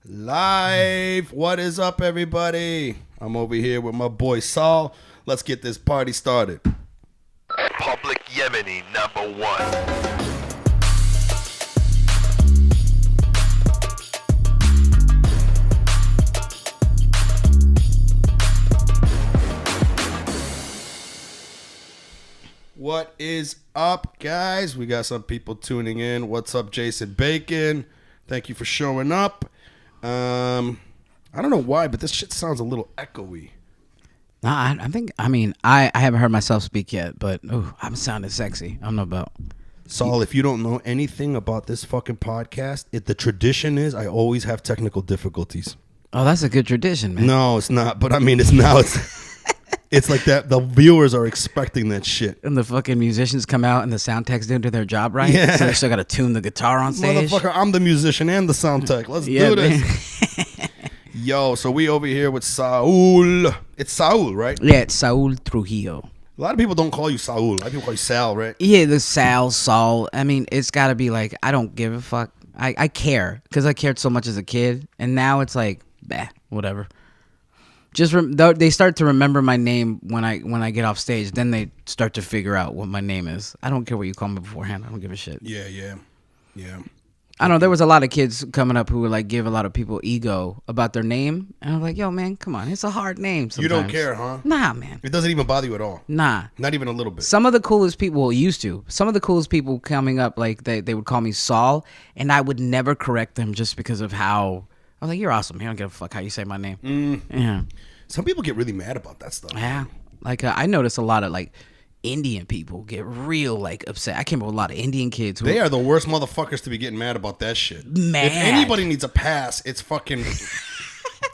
Live. What is up, everybody? I'm over here with my boy Saul. Let's get this party started. Public Yemeni No.1. What is up, guys? We got some people tuning in. What's up, Jason Bacon? Thank you for showing up. I don't know why, but this shit sounds a little echoey. I haven't heard myself speak yet, but I'm sounding sexy. I don't know about Saul. If you don't know anything about this fucking podcast, the tradition is I always have technical difficulties. Oh, that's a good tradition, man. No, it's not. But I mean, it's now. It's like that. The viewers are expecting that shit. And the fucking musicians come out and the sound techs didn't do their job right. Yeah. So they still got to tune the guitar on stage. Motherfucker, I'm the musician and the sound tech. Let's do this. Yo, so we over here with Saul. It's Saul, right? Yeah, it's Saul Trujillo. A lot of people don't call you Saul. A lot of people call you Sal, right? Yeah, the Saul. I mean, it's got to be like, I don't give a fuck. I care because I cared so much as a kid. And now it's like, bah, whatever. Just they start to remember my name when I get off stage. Then they start to figure out what my name is. I don't care what you call me beforehand. I don't give a shit. Yeah. I don't know. There was a lot of kids coming up who would like give a lot of people ego about their name, and I'm like, yo, man, come on, it's a hard name. Sometimes. You don't care, huh? Nah, man. It doesn't even bother you at all. Nah, not even a little bit. Some of the coolest people used to. Some of the coolest people coming up, like they would call me Saul, and I would never correct them just because of how. I was like, you're awesome. You don't give a fuck how you say my name. Yeah. Some people get really mad about that stuff. Yeah. Like, I notice a lot of, like, Indian people get real, like, upset. I came up with a lot of Indian kids. They are the worst motherfuckers to be getting mad about that shit. Mad. If anybody needs a pass, it's fucking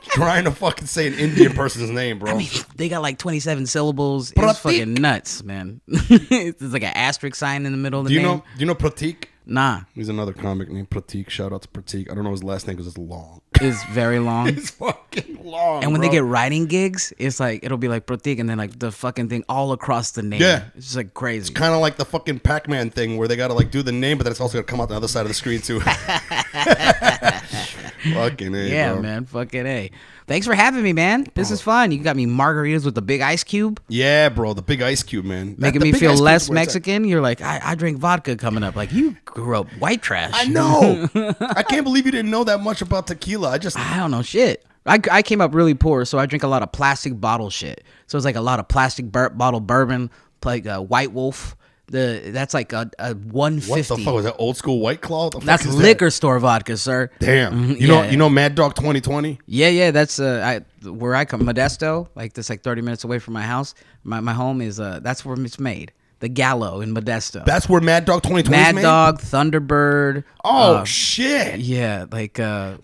trying to fucking say an Indian person's name, bro. I mean, they got, like, 27 syllables. It's fucking nuts, man. There's, like, an asterisk sign in the middle of the name. Do you know Pratik? Nah. He's another comic named Pratik. Shout out to Pratik. I don't know his last name because it's long. It's very long. It's fucking long. And when they get writing gigs, it's like it'll be like Pratik and then like the fucking thing all across the name. Yeah. It's just like crazy. It's kind of like the fucking Pac-Man thing where they got to like do the name, but then it's also going to come out the other side of the screen too. Fucking A, yeah, bro. man. Fucking A. Thanks for having me, man. This is fun. You got me margaritas with the big ice cube. Yeah, bro. The big ice cube, man. Making me feel less Mexican. You're like, I drink vodka coming up. Like, you grew up white trash. I know. I can't believe you didn't know that much about tequila. I don't know shit. I came up really poor, so I drink a lot of plastic bottle shit. So it's like a lot of plastic bottle bourbon, like White Wolf. That's like a 150. What the fuck was that? Old school White Claw? That's liquor store vodka, sir. Damn. You know Mad Dog 2020? Yeah. That's where I come, Modesto. Like that's like 30 minutes away from my house. My home is that's where it's made. The Gallo in Modesto. That's where Mad Dog 2020 is made? Mad Dog, Thunderbird. Oh shit. Yeah, like Modesto?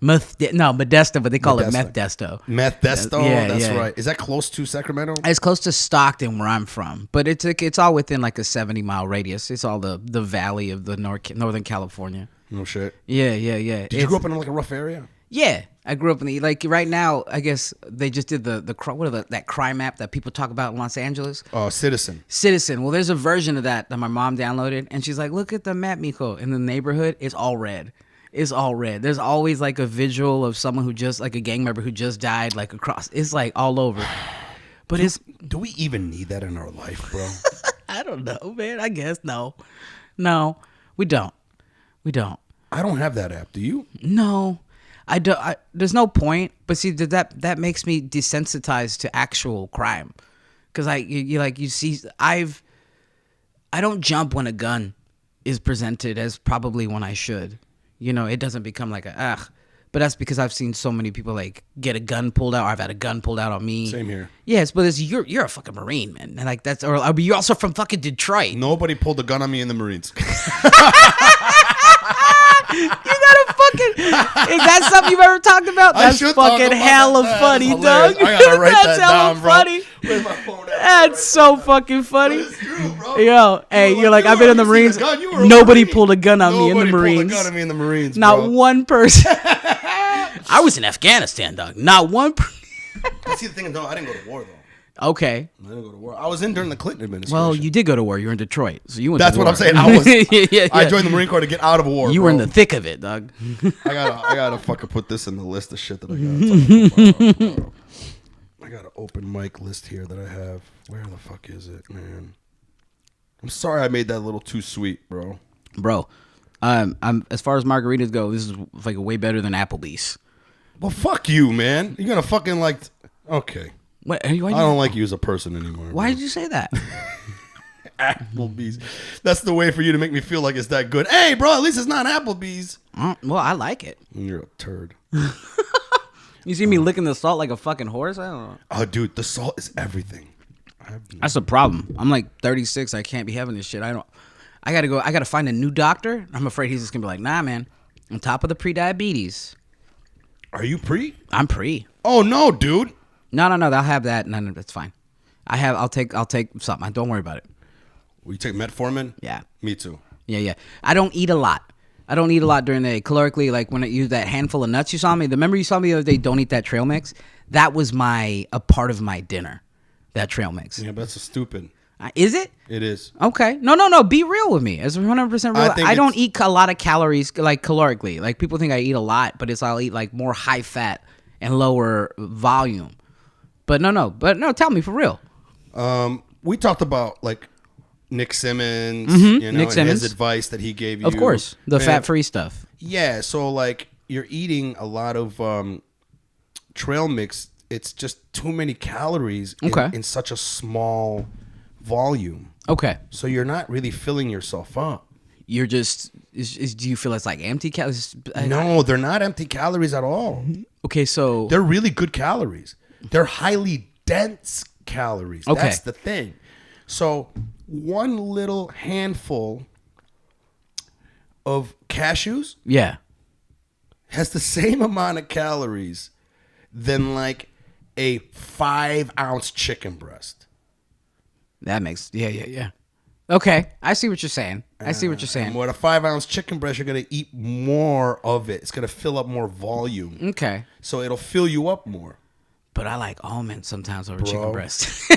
Modesto, but they call it Methdesto. Methdesto. Yeah, that's right. Is that close to Sacramento? It's close to Stockton, where I'm from, but it's all within like a 70-mile radius. It's all the valley of the Northern California. No shit. Yeah. Did you grow up in like a rough area? Yeah, I grew up in like right now. I guess they just did that crime app that people talk about in Los Angeles. Oh, Citizen. Well, there's a version of that my mom downloaded, and she's like, "Look at the map, mijo." In the neighborhood, it's all red. It's all red. There's always like a visual of someone who just like a gang member who just died, like across. It's like all over. But do we even need that in our life, bro? I don't know, man. I guess no, we don't. I don't have that app. Do you? No. I don't. There's no point. But see, that makes me desensitized to actual crime, because you see, I don't jump when a gun is presented as probably when I should. It doesn't become like a But that's because I've seen so many people like get a gun pulled out, or I've had a gun pulled out on me. Same here. Yes, but you're a fucking Marine, man. And like or you're also from fucking Detroit. Nobody pulled a gun on me in the Marines. You gotta fucking. Is that something you've ever talked about? That's fucking hella funny, Doug. I gotta write that down, bro. Funny. Where's my phone at? That's so fucking funny. It's true, bro. Yo, hey, you're like, I've been in the Marines. Nobody pulled a gun on me in the Marines. Nobody pulled a gun on me in the Marines, Not one person. I was in Afghanistan, dog. Not one person. See, the thing is, no, I didn't go to war, though. Okay. I didn't go to war. I was in during the Clinton administration. Well, you did go to war. You were in Detroit, so you went. That's to what war. I'm saying. I was. yeah. I joined the Marine Corps to get out of war. You were in the thick of it, dog. I gotta fucking put this in the list of shit that I gotta talk about. I got an open mic list here that I have. Where the fuck is it, man? I'm sorry I made that a little too sweet, bro. Bro, I'm as far as margaritas go, this is like way better than Applebee's. Well, fuck you, man. You're gonna fucking like. Okay. What? I don't like you as a person anymore. Why did you say that? Applebee's. That's the way for you to make me feel like it's that good. Hey, bro, at least it's not Applebee's. Well, I like it. You're a turd. You see me licking the salt like a fucking horse? I don't know. Oh, dude, the salt is everything. That's the problem. I'm like 36. I can't be having this shit. I gotta find a new doctor. I'm afraid he's just gonna be like, nah, man. On top of the pre-diabetes. Are you pre? I'm pre. Oh no, dude. No. I'll have that. No, that's fine. I'll take something. Don't worry about it. Will you take metformin? Yeah. Me too. Yeah. I don't eat a lot. I don't eat a lot during the day. Calorically, like when I use that handful of nuts you saw me. Remember you saw me the other day, don't eat that trail mix? That was a part of my dinner, that trail mix. Yeah, but that's stupid. Is it? It is. Okay. No. Be real with me. It's 100% real. I don't eat a lot of calories, like calorically. Like people think I eat a lot, but I'll eat like more high fat and lower volume. But no. Tell me for real. We talked about like Nick Simmons, Nick Simmons. and his advice that he gave you. Of course, the fat-free stuff. Yeah, so like you're eating a lot of trail mix. It's just too many calories in such a small volume. Okay. So you're not really filling yourself up. You're just do you feel it's like empty calories? No, they're not empty calories at all. Okay, so they're really good calories. They're highly dense calories. Okay. That's the thing. So one little handful of cashews has the same amount of calories than like a 5-ounce chicken breast. That makes yeah. Okay, I see what you're saying. And with a 5-ounce chicken breast, you're gonna eat more of it. It's gonna fill up more volume. Okay, so it'll fill you up more. But I like almonds sometimes over chicken breast.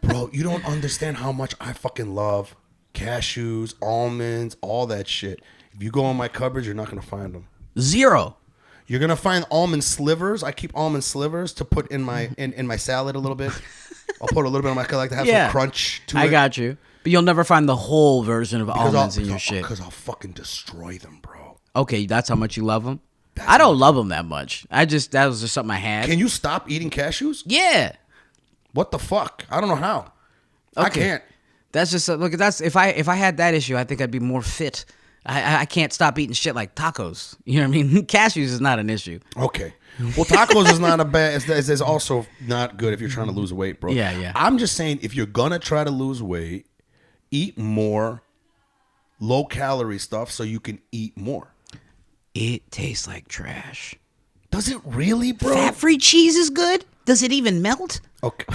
Bro, you don't understand how much I fucking love cashews, almonds, all that shit. If you go in my cupboard, you're not gonna find them. Zero. You're gonna find almond slivers. I keep almond slivers to put in my in my salad a little bit. I'll put a little bit on my. I like to have some crunch to it. I got you, but you'll never find the whole version of almonds in your shit. Because I'll fucking destroy them, bro. Okay, that's how much you love them. I don't love them that much. That was just something I had. Can you stop eating cashews? Yeah. What the fuck? I don't know how. Okay. I can't. That's just look. That's if I had that issue, I think I'd be more fit. I can't stop eating shit like tacos. You know what I mean? Cashews is not an issue. Okay. Well, tacos is not a bad. It's also not good if you're trying to lose weight, bro. Yeah. I'm just saying, if you're gonna try to lose weight, eat more low calorie stuff so you can eat more. It tastes like trash. Does it really, bro? Fat-free cheese is good. Does it even melt? Okay.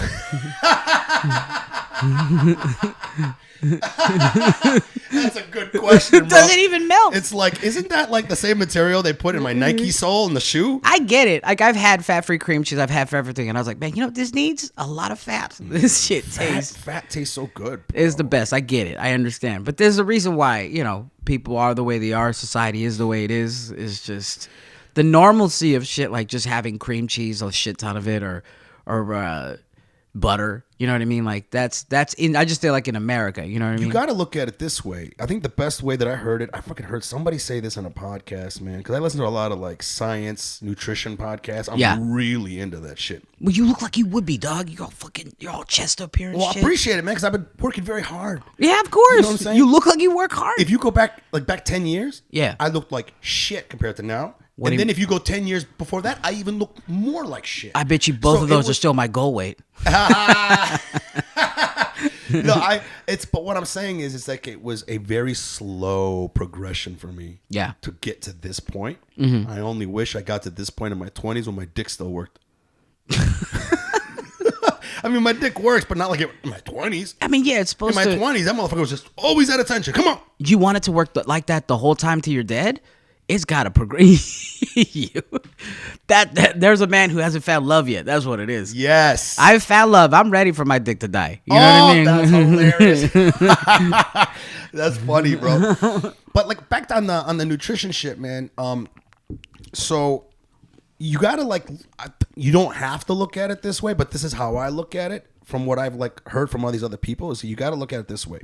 That's a good question, bro. Does it even melt? It's like, isn't that like the same material they put in my Nike sole in the shoe? I get it. Like I've had fat-free cream cheese. I've had everything, and I was like, man, you know what this needs? A lot of fat. This shit tastes. Fat tastes so good, bro. It's the best. I get it. I understand. But there's a reason why, people are the way they are. Society is the way it is. It's just the normalcy of shit, like just having cream cheese, a shit ton of it, or butter. You know what I mean? Like that's in. I just feel like in America. You know what I mean? You got to look at it this way. I think the best way that I heard it, I fucking heard somebody say this on a podcast, man. Because I listen to a lot of like science, nutrition podcasts. I'm really into that shit. Well, you look like you would be, dog. You're all chest up here and shit. Well, I appreciate it, man, because I've been working very hard. Yeah, of course. You know what I'm saying? You look like you work hard. If you go back 10 years, yeah, I looked like shit compared to now. And then if you go 10 years before that, I even look more like shit. I bet you both of those are still my goal weight. But what I'm saying is, it's like it was a very slow progression for me. Yeah. To get to this point. Mm-hmm. I only wish I got to this point in my 20s when my dick still worked. I mean, my dick works, but not like in my 20s. I mean, yeah, it's supposed to. In my 20s, that motherfucker was just always at attention. Come on. You want it to work like that the whole time till you're dead? It's gotta progress. that there's a man who hasn't found love yet. That's what it is. Yes. I've found love. I'm ready for my dick to die. You know what I mean? That's hilarious. That's funny, bro. But like back on the nutrition shit, man. So you gotta you don't have to look at it this way, but this is how I look at it from what I've heard from all these other people. Is you got to look at it this way.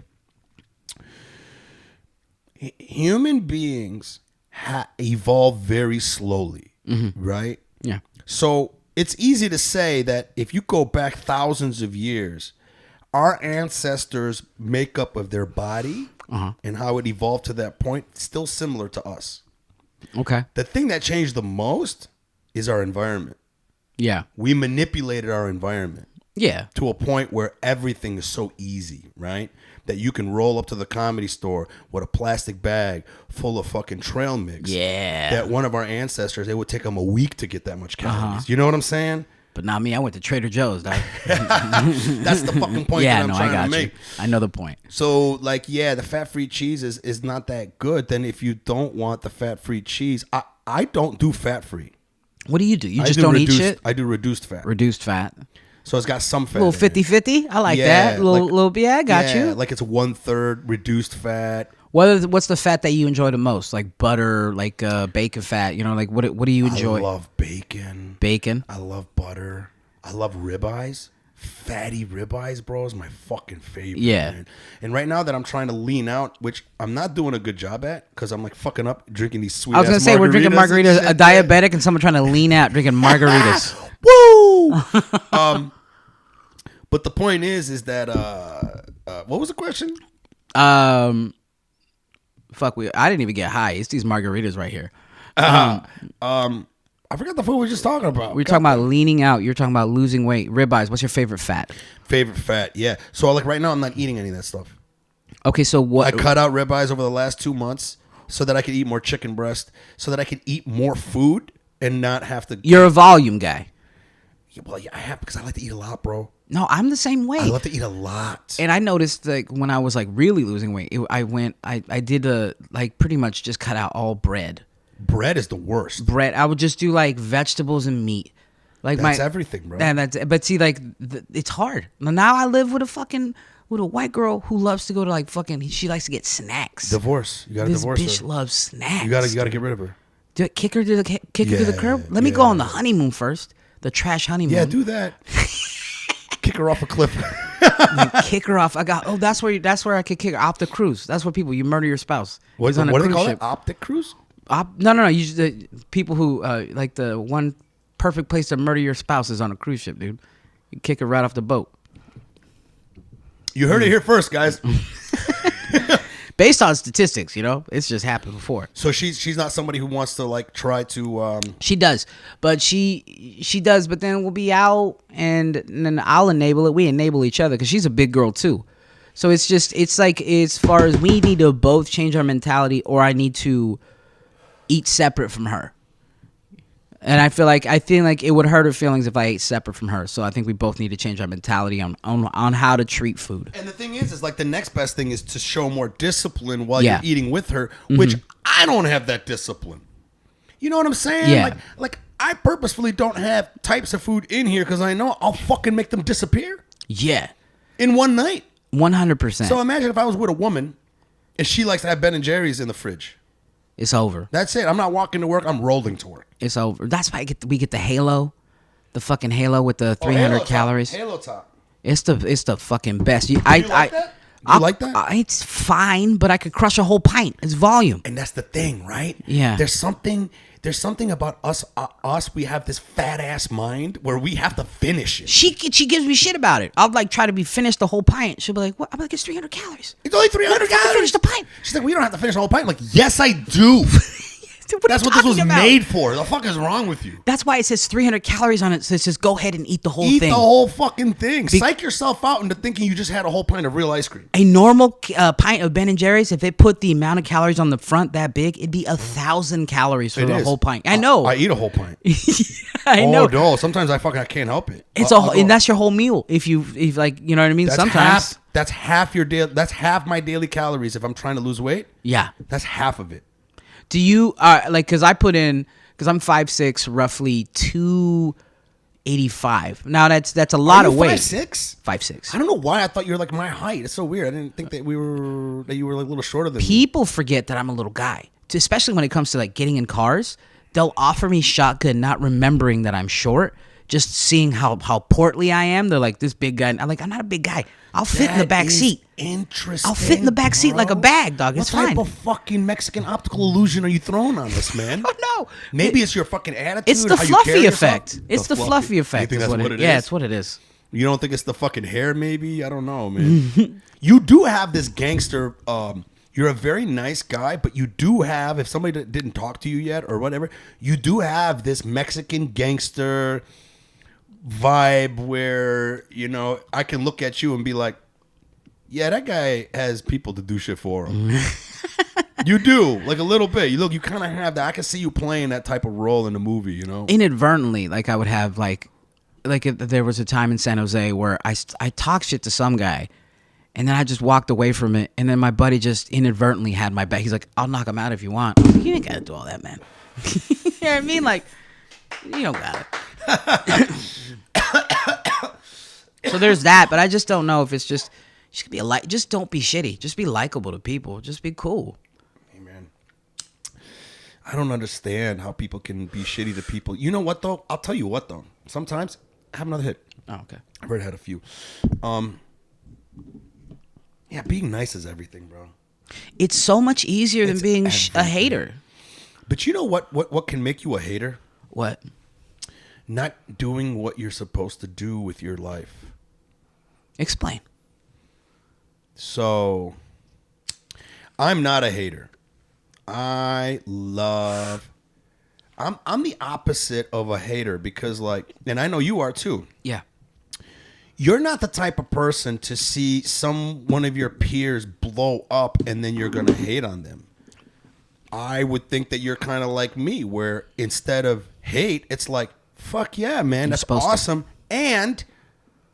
Human beings evolve very slowly, right? Yeah. So it's easy to say that if you go back thousands of years, our ancestors' makeup of their body and how it evolved to that point still similar to us. Okay. The thing that changed the most is our environment. Yeah. We manipulated our environment. Yeah. To a point where everything is so easy, right? That you can roll up to the Comedy Store with a plastic bag full of fucking trail mix. Yeah. That one of our ancestors, it would take them a week to get that much calories. You know what I'm saying? But not me. I went to Trader Joe's, dog. That's the fucking point that I'm trying to make. I know the point. So, the fat-free cheese is not that good. Then if you don't want the fat-free cheese, I don't do fat-free. What do? You just don't eat shit? I do reduced fat. Reduced fat. So it's got some fat. A little 50-50. I like that. Yeah, I got you. Like it's 1/3 reduced fat. What's the fat that you enjoy the most? Like butter, like bacon fat. You know, like what do you enjoy? I love bacon. Bacon. I love butter. I love ribeyes. Fatty ribeyes, bro, is my fucking favorite. Yeah. Man. And right now that I'm trying to lean out, which I'm not doing a good job at because I'm like fucking up drinking these sweet. I was gonna say we're drinking margaritas. A diabetic and someone trying to lean out drinking margaritas. Woo! But the point is that what was the question? I didn't even get high. It's these margaritas right here. I forgot the food we were just talking about. We were talking about leaning out. You're talking about losing weight. Ribeyes. What's your favorite fat? Favorite fat, yeah. So like right now, I'm not eating any of that stuff. Okay, so what? I cut out ribeyes over the last 2 months so that I could eat more chicken breast, so that I could eat more food and not have to. You're a volume guy. Yeah, well, yeah, I have because I like to eat a lot, bro. No, I'm the same way. I love to eat a lot. And I noticed like when I was like really losing weight, I did pretty much just cut out all bread. Bread is the worst. Bread. I would just do like vegetables and meat. Like that's everything, bro. But see, like it's hard. Now I live with a white girl who loves to go to like fucking. She likes to get snacks. Divorce. You gotta divorce her. This bitch loves snacks. You gotta get rid of her. Kick her to the curb. Let me go on the honeymoon first. The trash honeymoon. Yeah, do that. Kick her off a cliff. Kick her off. That's where I could kick her off the cruise. That's where you murder your spouse. What do they call it? Optic cruise? No. The people who like the one perfect place to murder your spouse is on a cruise ship, dude. You kick her right off the boat. You heard it here first, guys. Based on statistics, it's just happened before. So she's not somebody who wants to like try to. She does, but she does. But then we'll be out, and then I'll enable it. We enable each other because she's a big girl too. So it's like as far as we need to both change our mentality, or I need to eat separate from her. And I feel like it would hurt her feelings if I ate separate from her. So I think we both need to change our mentality on how to treat food. And the thing is like the next best thing is to show more discipline while you're eating with her, which I don't have that discipline. You know what I'm saying? Yeah. Like I purposefully don't have types of food in here because I know I'll fucking make them disappear. Yeah. In one night. 100%. So imagine if I was with a woman and she likes to have Ben and Jerry's in the fridge. It's over. That's it. I'm not walking to work. I'm rolling to work. It's over. That's why we get the Halo, the fucking Halo with the 300 calories. Halo top. It's the fucking best. You like that? You like that? It's fine, but I could crush a whole pint. It's volume. And that's the thing, right? Yeah. There's something about us. We have this fat ass mind where we have to finish it. She gives me shit about it. I'll like try to finish the whole pint. She'll be like, "What?" I'm like, "It's 300 calories. It's only 300 calories. Finish the pint." She's like, "We don't have to finish the whole pint." I'm like, yes, I do. That's what this was made for. The fuck is wrong with you? That's why it says 300 calories on it. So it says go ahead and eat the whole thing. Eat the whole fucking thing. Psych yourself out into thinking you just had a whole pint of real ice cream. A normal pint of Ben and Jerry's, if it put the amount of calories on the front that big, it'd be 1,000 calories for the whole pint. I know. I eat a whole pint. I know. Oh no! Sometimes I can't help it. And that's your whole meal. If like, you know what I mean. Sometimes that's half your day. That's half my daily calories if I'm trying to lose weight. Yeah, that's half of it. Do you like? Because I'm 5'6", roughly 285. Now that's a lot of weight. 5'6"? 5'6". I don't know why I thought you were like my height. It's so weird. I didn't think that you were like a little shorter than me. People forget that I'm a little guy, especially when it comes to like getting in cars. They'll offer me shotgun, not remembering that I'm short. Just seeing how portly I am, they're like, this big guy. I'm like, I'm not a big guy. I'll fit in the back seat. Interesting. I'll fit in the back seat like a bag, dog. It's fine. What type of fucking Mexican optical illusion are you throwing on this, man? Oh no. Maybe it's your fucking attitude. It's the how you fluffy carry effect. yourself? It's the fluffy effect. You think that's what it is? Yeah, it's what it is. You don't think it's the fucking hair? Maybe I don't know, man. You do have this gangster. You're a very nice guy, but you do have, if somebody didn't talk to you yet or whatever, you do have this Mexican gangster vibe where, you know, I can look at you and be like, yeah, that guy has people to do shit for him. You do, like a little bit. You kind of have that. I can see you playing that type of role in the movie, you know? Inadvertently, like I would have like if there was a time in San Jose where I talked shit to some guy, and then I just walked away from it, and then my buddy just inadvertently had my back. He's like, I'll knock him out if you want. I'm like, you ain't got to do all that, man. You know what I mean? Like, you don't got it. So there's that, but I just don't know if it's just be just don't be shitty. Just be likable to people. Just be cool. Hey, man. I don't understand how people can be shitty to people. You know what, though? I'll tell you what, though. Sometimes, I have another hit. Oh, okay. I've already had a few. Yeah, being nice is everything, bro. It's so much easier than being everything. a hater. But you know what can make you a hater? What? Not doing what you're supposed to do with your life. Explain. So, I'm not a hater. I'm the opposite of a hater because, like, and I know you are too. Yeah. You're not the type of person to see one of your peers blow up and then you're going to hate on them. I would think that you're kind of like me, where instead of hate, it's like, fuck yeah, man, that's awesome. And,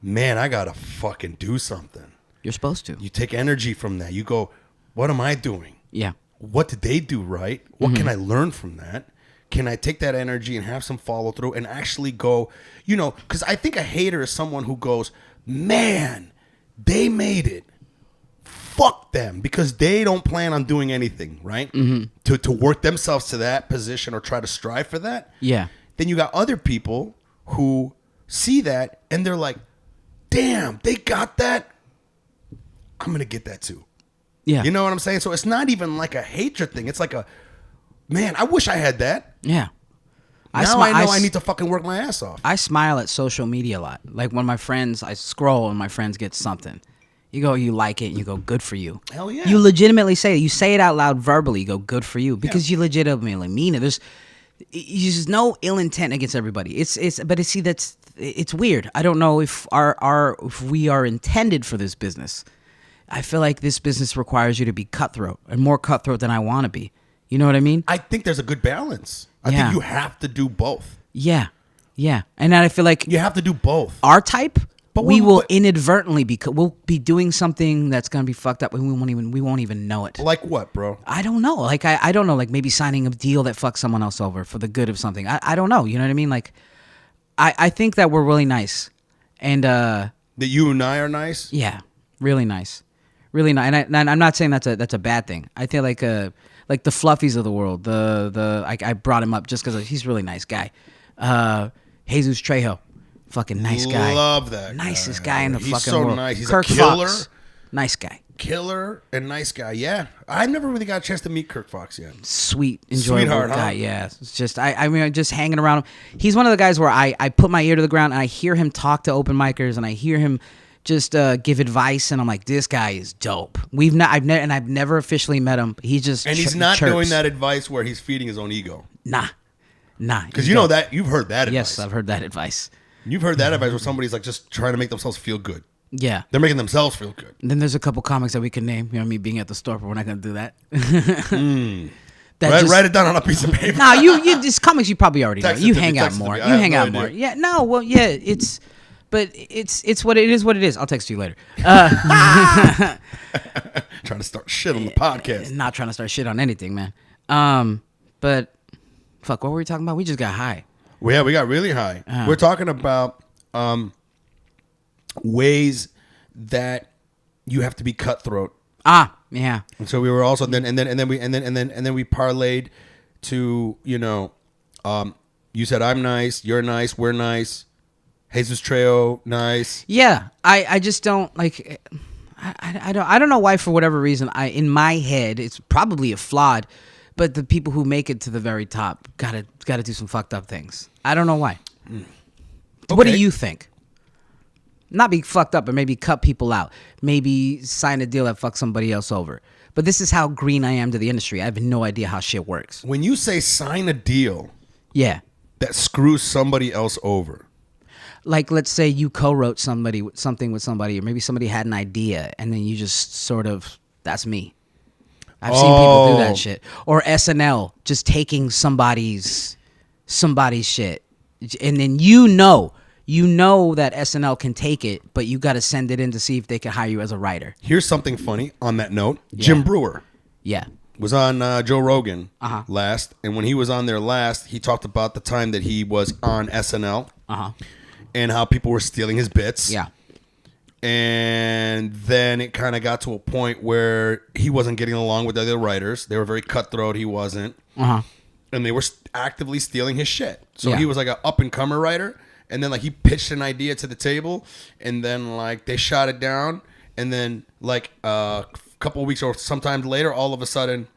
man, I got to fucking do something. You're supposed to. You take energy from that. You go, what am I doing? Yeah. What did they do right? What can I learn from that? Can I take that energy and have some follow through and actually go, you know, because I think a hater is someone who goes, man, they made it. Fuck them, because they don't plan on doing anything, right? Mm-hmm. To work themselves to that position or try to strive for that. Yeah. Then you got other people who see that and they're like, damn, they got that. I'm going to get that too. Yeah. You know what I'm saying? So it's not even like a hatred thing. It's like a, man, I wish I had that. Yeah. I know I need to fucking work my ass off. I smile at social media a lot. Like when I scroll and my friends get something. You go, you like it, and you go, good for you. Hell yeah. You legitimately say it. You say it out loud verbally. You go, good for you. Because you legitimately mean it. There's no ill intent against everybody. It's weird. I don't know if if we are intended for this business. I feel like this business requires you to be cutthroat and more cutthroat than I want to be. You know what I mean? I think there's a good balance. I think you have to do both. Yeah. Yeah. And I feel like you have to do both. Our type, but we will inadvertently we'll be doing something that's going to be fucked up and we won't even know it. Like what, bro? I don't know. Like I don't know, like maybe signing a deal that fucks someone else over for the good of something. I don't know. You know what I mean? Like I think that we're really nice. And that you and I are nice? Yeah. Really nice. Really nice. And I'm not saying that's a bad thing. I feel like the fluffies of the world. I brought him up just because he's a really nice guy. Jesus Trejo, fucking nice guy. Love that. Nicest guy in the he's fucking so world. Nice. He's Kirk a killer. Fox, nice guy. Killer and nice guy. Yeah, I never really got a chance to meet Kirk Fox yet. Sweet, enjoyable Sweetheart, guy. huh? Yeah, it's just I mean, just hanging around him. He's one of the guys where I put my ear to the ground and I hear him talk to open micers and I hear him just give advice, and I'm like, this guy is dope. I've never officially met him. But he's not chirps. doing that advice where he's feeding his own ego. Nah. Because you know that you've heard that advice. Yes, I've heard that advice. You've heard that advice where somebody's like just trying to make themselves feel good. Yeah, they're making themselves feel good. And then there's a couple comics that we can name. You know, me being at the store, but we're not gonna do that. Write it down on a piece of paper. No, you these comics you probably already know. You hang out more. You hang out more. Yeah, no, well, yeah, it's what it is. What it is. I'll text you later. Trying to start shit on the podcast. Not trying to start shit on anything, man. But fuck, what were we talking about? We just got high. Well, yeah, we got really high. We're talking about ways that you have to be cutthroat. Yeah. And so we were also then we parlayed to, you know, you said I'm nice, you're nice, we're nice. Jesus Trejo, nice. Yeah, I just don't like. I don't know why, for whatever reason, in my head it's probably a flawed, but the people who make it to the very top gotta do some fucked up things. I don't know why. Okay. What do you think? Not be fucked up, but maybe cut people out. Maybe sign a deal that fucks somebody else over. But this is how green I am to the industry. I have no idea how shit works. When you say sign a deal, Yeah. that screws somebody else over. Like, let's say you co-wrote something with somebody, or maybe somebody had an idea, and then you just sort of, that's me. I've seen people do that shit. Or SNL, just taking somebody's shit, and then you know that SNL can take it, but you got to send it in to see if they can hire you as a writer. Here's something funny on that note. Jim Brewer Yeah. was on Joe Rogan Uh-huh. last, and when he was on there last, he talked about the time that he was on SNL and how people were stealing his bits. Yeah. And then it kind of got to a point where he wasn't getting along with the other writers. They were very cutthroat. He wasn't. And they were actively stealing his shit. So Yeah. he was like an up-and-comer writer. And then like he pitched an idea to the table. And then like they shot it down. And then like a couple of weeks or sometime later, all of a sudden,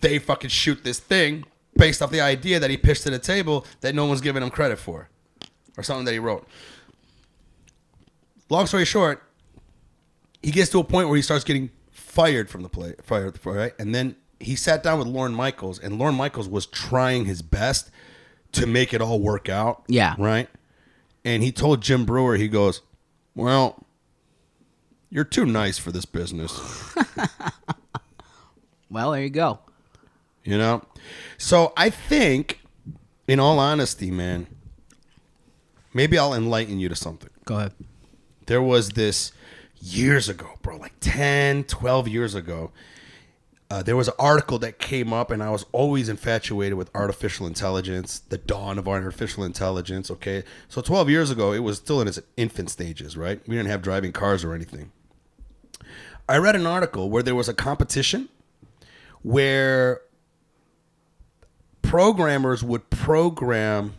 they fucking shoot this thing based off the idea that he pitched to the table that no one's giving him credit for. Or something that he wrote. Long story short, he gets to a point where he starts getting fired from the play, right? And then he sat down with Lorne Michaels, and Lorne Michaels was trying his best to make it all work out. Yeah. Right? And he told Jim Brewer, he goes, well, you're too nice for this business. Well, there you go. You know? So I think, in all honesty, man, maybe I'll enlighten you to something. Go ahead. There was this years ago, bro, like 10, 12 years ago. There was an article that came up, and I was always infatuated with artificial intelligence, the dawn of artificial intelligence, okay? So 12 years ago, it was still in its infant stages, right? We didn't have driving cars or anything. I read an article where there was a competition where programmers would program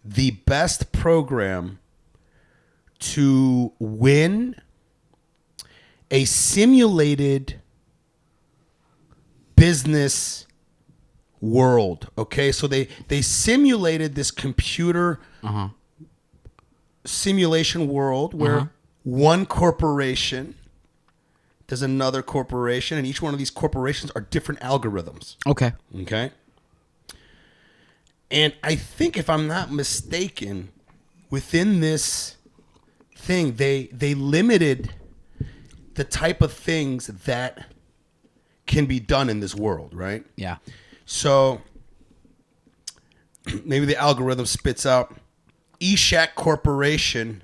the best program to win a simulated business world. Okay, so they simulated this computer simulation world where one corporation does another corporation, and each one of these corporations are different algorithms. Okay. Okay. And I think, if I'm not mistaken, within this thing, they limited the type of things that can be done in this world, right? Yeah. So maybe the algorithm spits out Eshaq Corporation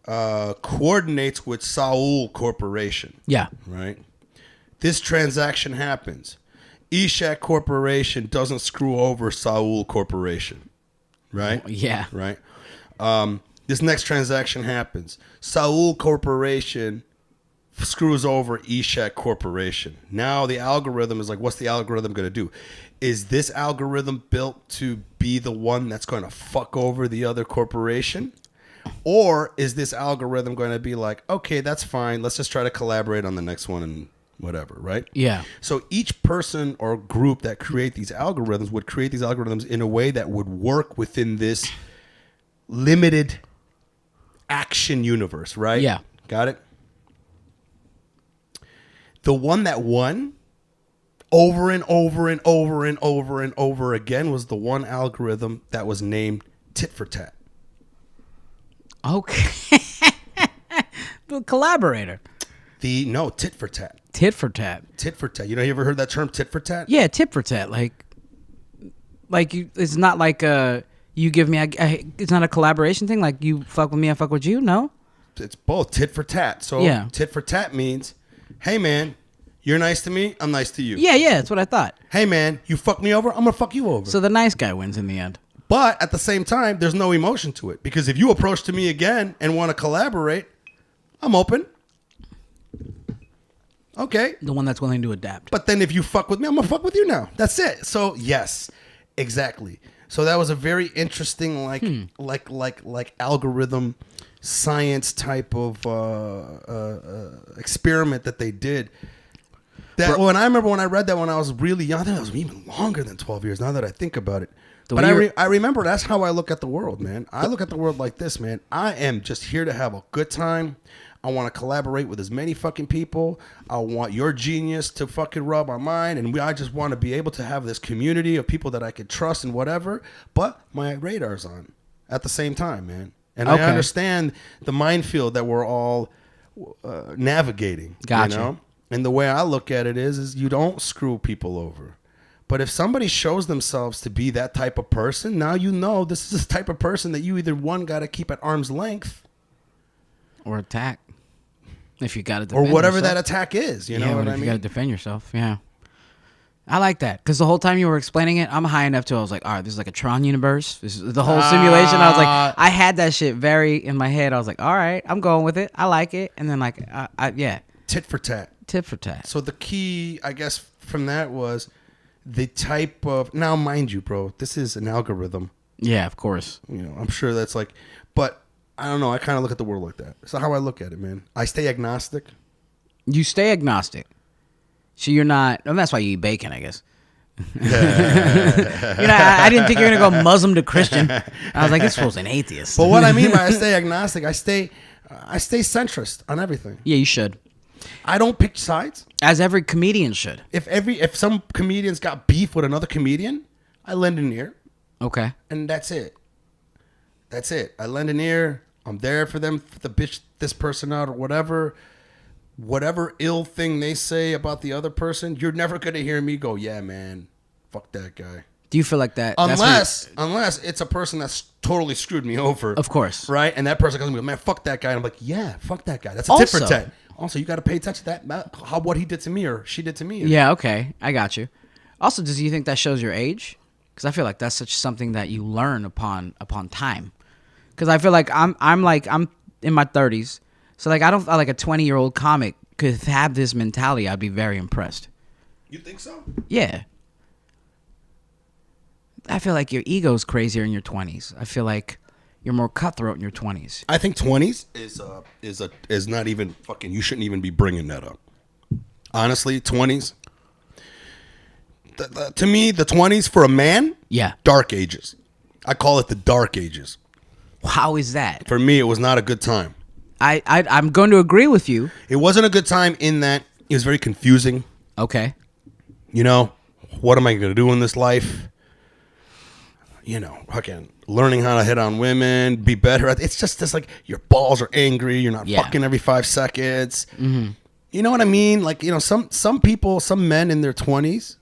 coordinates with Saul Corporation. Yeah. Right? This transaction happens. Eshaq Corporation doesn't screw over Saul Corporation. Right? Yeah. Right? This next transaction happens. Saul Corporation screws over Eshaq Corporation. Now the algorithm is like, what's the algorithm going to do? Is this algorithm built to be the one that's going to fuck over the other corporation? Or is this algorithm going to be like, okay, that's fine. Let's just try to collaborate on the next one and whatever, right? Yeah. So each person or group that create these algorithms would create these algorithms in a way that would work within this limited action universe, right? Yeah. Got it? The one that won over and over and over and over and over again was the one algorithm that was named Tit for Tat. Okay. The collaborator. No, Tit for Tat. Tit for tat. Tit for Tat. You ever heard that term, Tit for Tat? Yeah, tit for tat. Like you, it's not like you give me. It's not a collaboration thing. Like you fuck with me, I fuck with you. No. It's both Tit for Tat. So yeah. Tit for Tat means, hey man, You're nice to me, I'm nice to you. Yeah, that's what I thought. Hey, man, you fuck me over, I'm going to fuck you over. So the nice guy wins in the end. But at the same time, there's no emotion to it. Because if you approach to me again and want to collaborate, I'm open. Okay. The one that's willing to adapt. But then if you fuck with me, I'm going to fuck with you now. That's it. So, yes, exactly. So that was a very interesting, like algorithm science type of experiment that they did. That when I remember when I read that when I was really young, I think it was even longer than 12 years now that I think about it. But I remember that's how I look at the world, man. I look at the world like this, man. I am just here to have a good time. I want to collaborate with as many fucking people. I want your genius to fucking rub on mine. And I just want to be able to have this community of people that I can trust and whatever. But my radar's on at the same time, man. And I understand the minefield that we're all navigating. Gotcha. You know? And the way I look at it is you don't screw people over. But if somebody shows themselves to be that type of person, now you know this is the type of person that you either one got to keep at arm's length. Or attack. If you got to defend or whatever yourself. that attack is, you know what I mean? You got to defend yourself, yeah. I like that because the whole time you were explaining it, I'm high enough to I was like, all right, this is like a Tron universe. This is the whole simulation. I was like, I had that shit very in my head. I was like, all right, I'm going with it. I like it. And then yeah. Tit for tat. Tit for tat. So the key, I guess, from that was the type of, now mind you, bro, this is an algorithm. Yeah, of course. You know, I'm sure that's like, but I don't know. I kind of look at the world like that. That's how I look at it, man. I stay agnostic. You stay agnostic. So you're not, and that's why you eat bacon, I guess. I didn't think you were going to go Muslim to Christian. I was like, this fool's an atheist. But what I mean by I stay agnostic, I stay centrist on everything. Yeah, you should. I don't pick sides. As every comedian should. If some comedian's got beef with another comedian, I lend an ear. Okay. And that's it. That's it. I lend an ear. I'm there for them to bitch this person out or whatever. Whatever ill thing they say about the other person, you're never going to hear me go, yeah, man, fuck that guy. Do you feel like that? Unless it's a person that's totally screwed me over. Of course. Right? And that person comes to me, man, fuck that guy. And I'm like, yeah, fuck that guy. That's a tit for tat. Also, you got to pay attention to that, what he did to me or she did to me. Yeah, okay. I got you. Also, do you think that shows your age? Because I feel like that's such something that you learn upon time. Because I feel like I'm in my 30s. So like I don't feel like a 20-year-old comic could have this mentality. I'd be very impressed. You think so? Yeah. I feel like your ego's crazier in your 20s. I feel like you're more cutthroat in your 20s. I think 20s is not even fucking. You shouldn't even be bringing that up. Honestly, 20s. To me, the 20s for a man. Yeah. Dark ages. I call it the dark ages. How is that? For me, it was not a good time. I'm going to agree with you. It wasn't a good time in that it was very confusing. Okay. You know, what am I going to do in this life? You know, fucking learning how to hit on women, be better at. It's just like your balls are angry. You're not fucking every 5 seconds. Mm-hmm. You know what I mean? Like, you know, some people, some men in their 20s,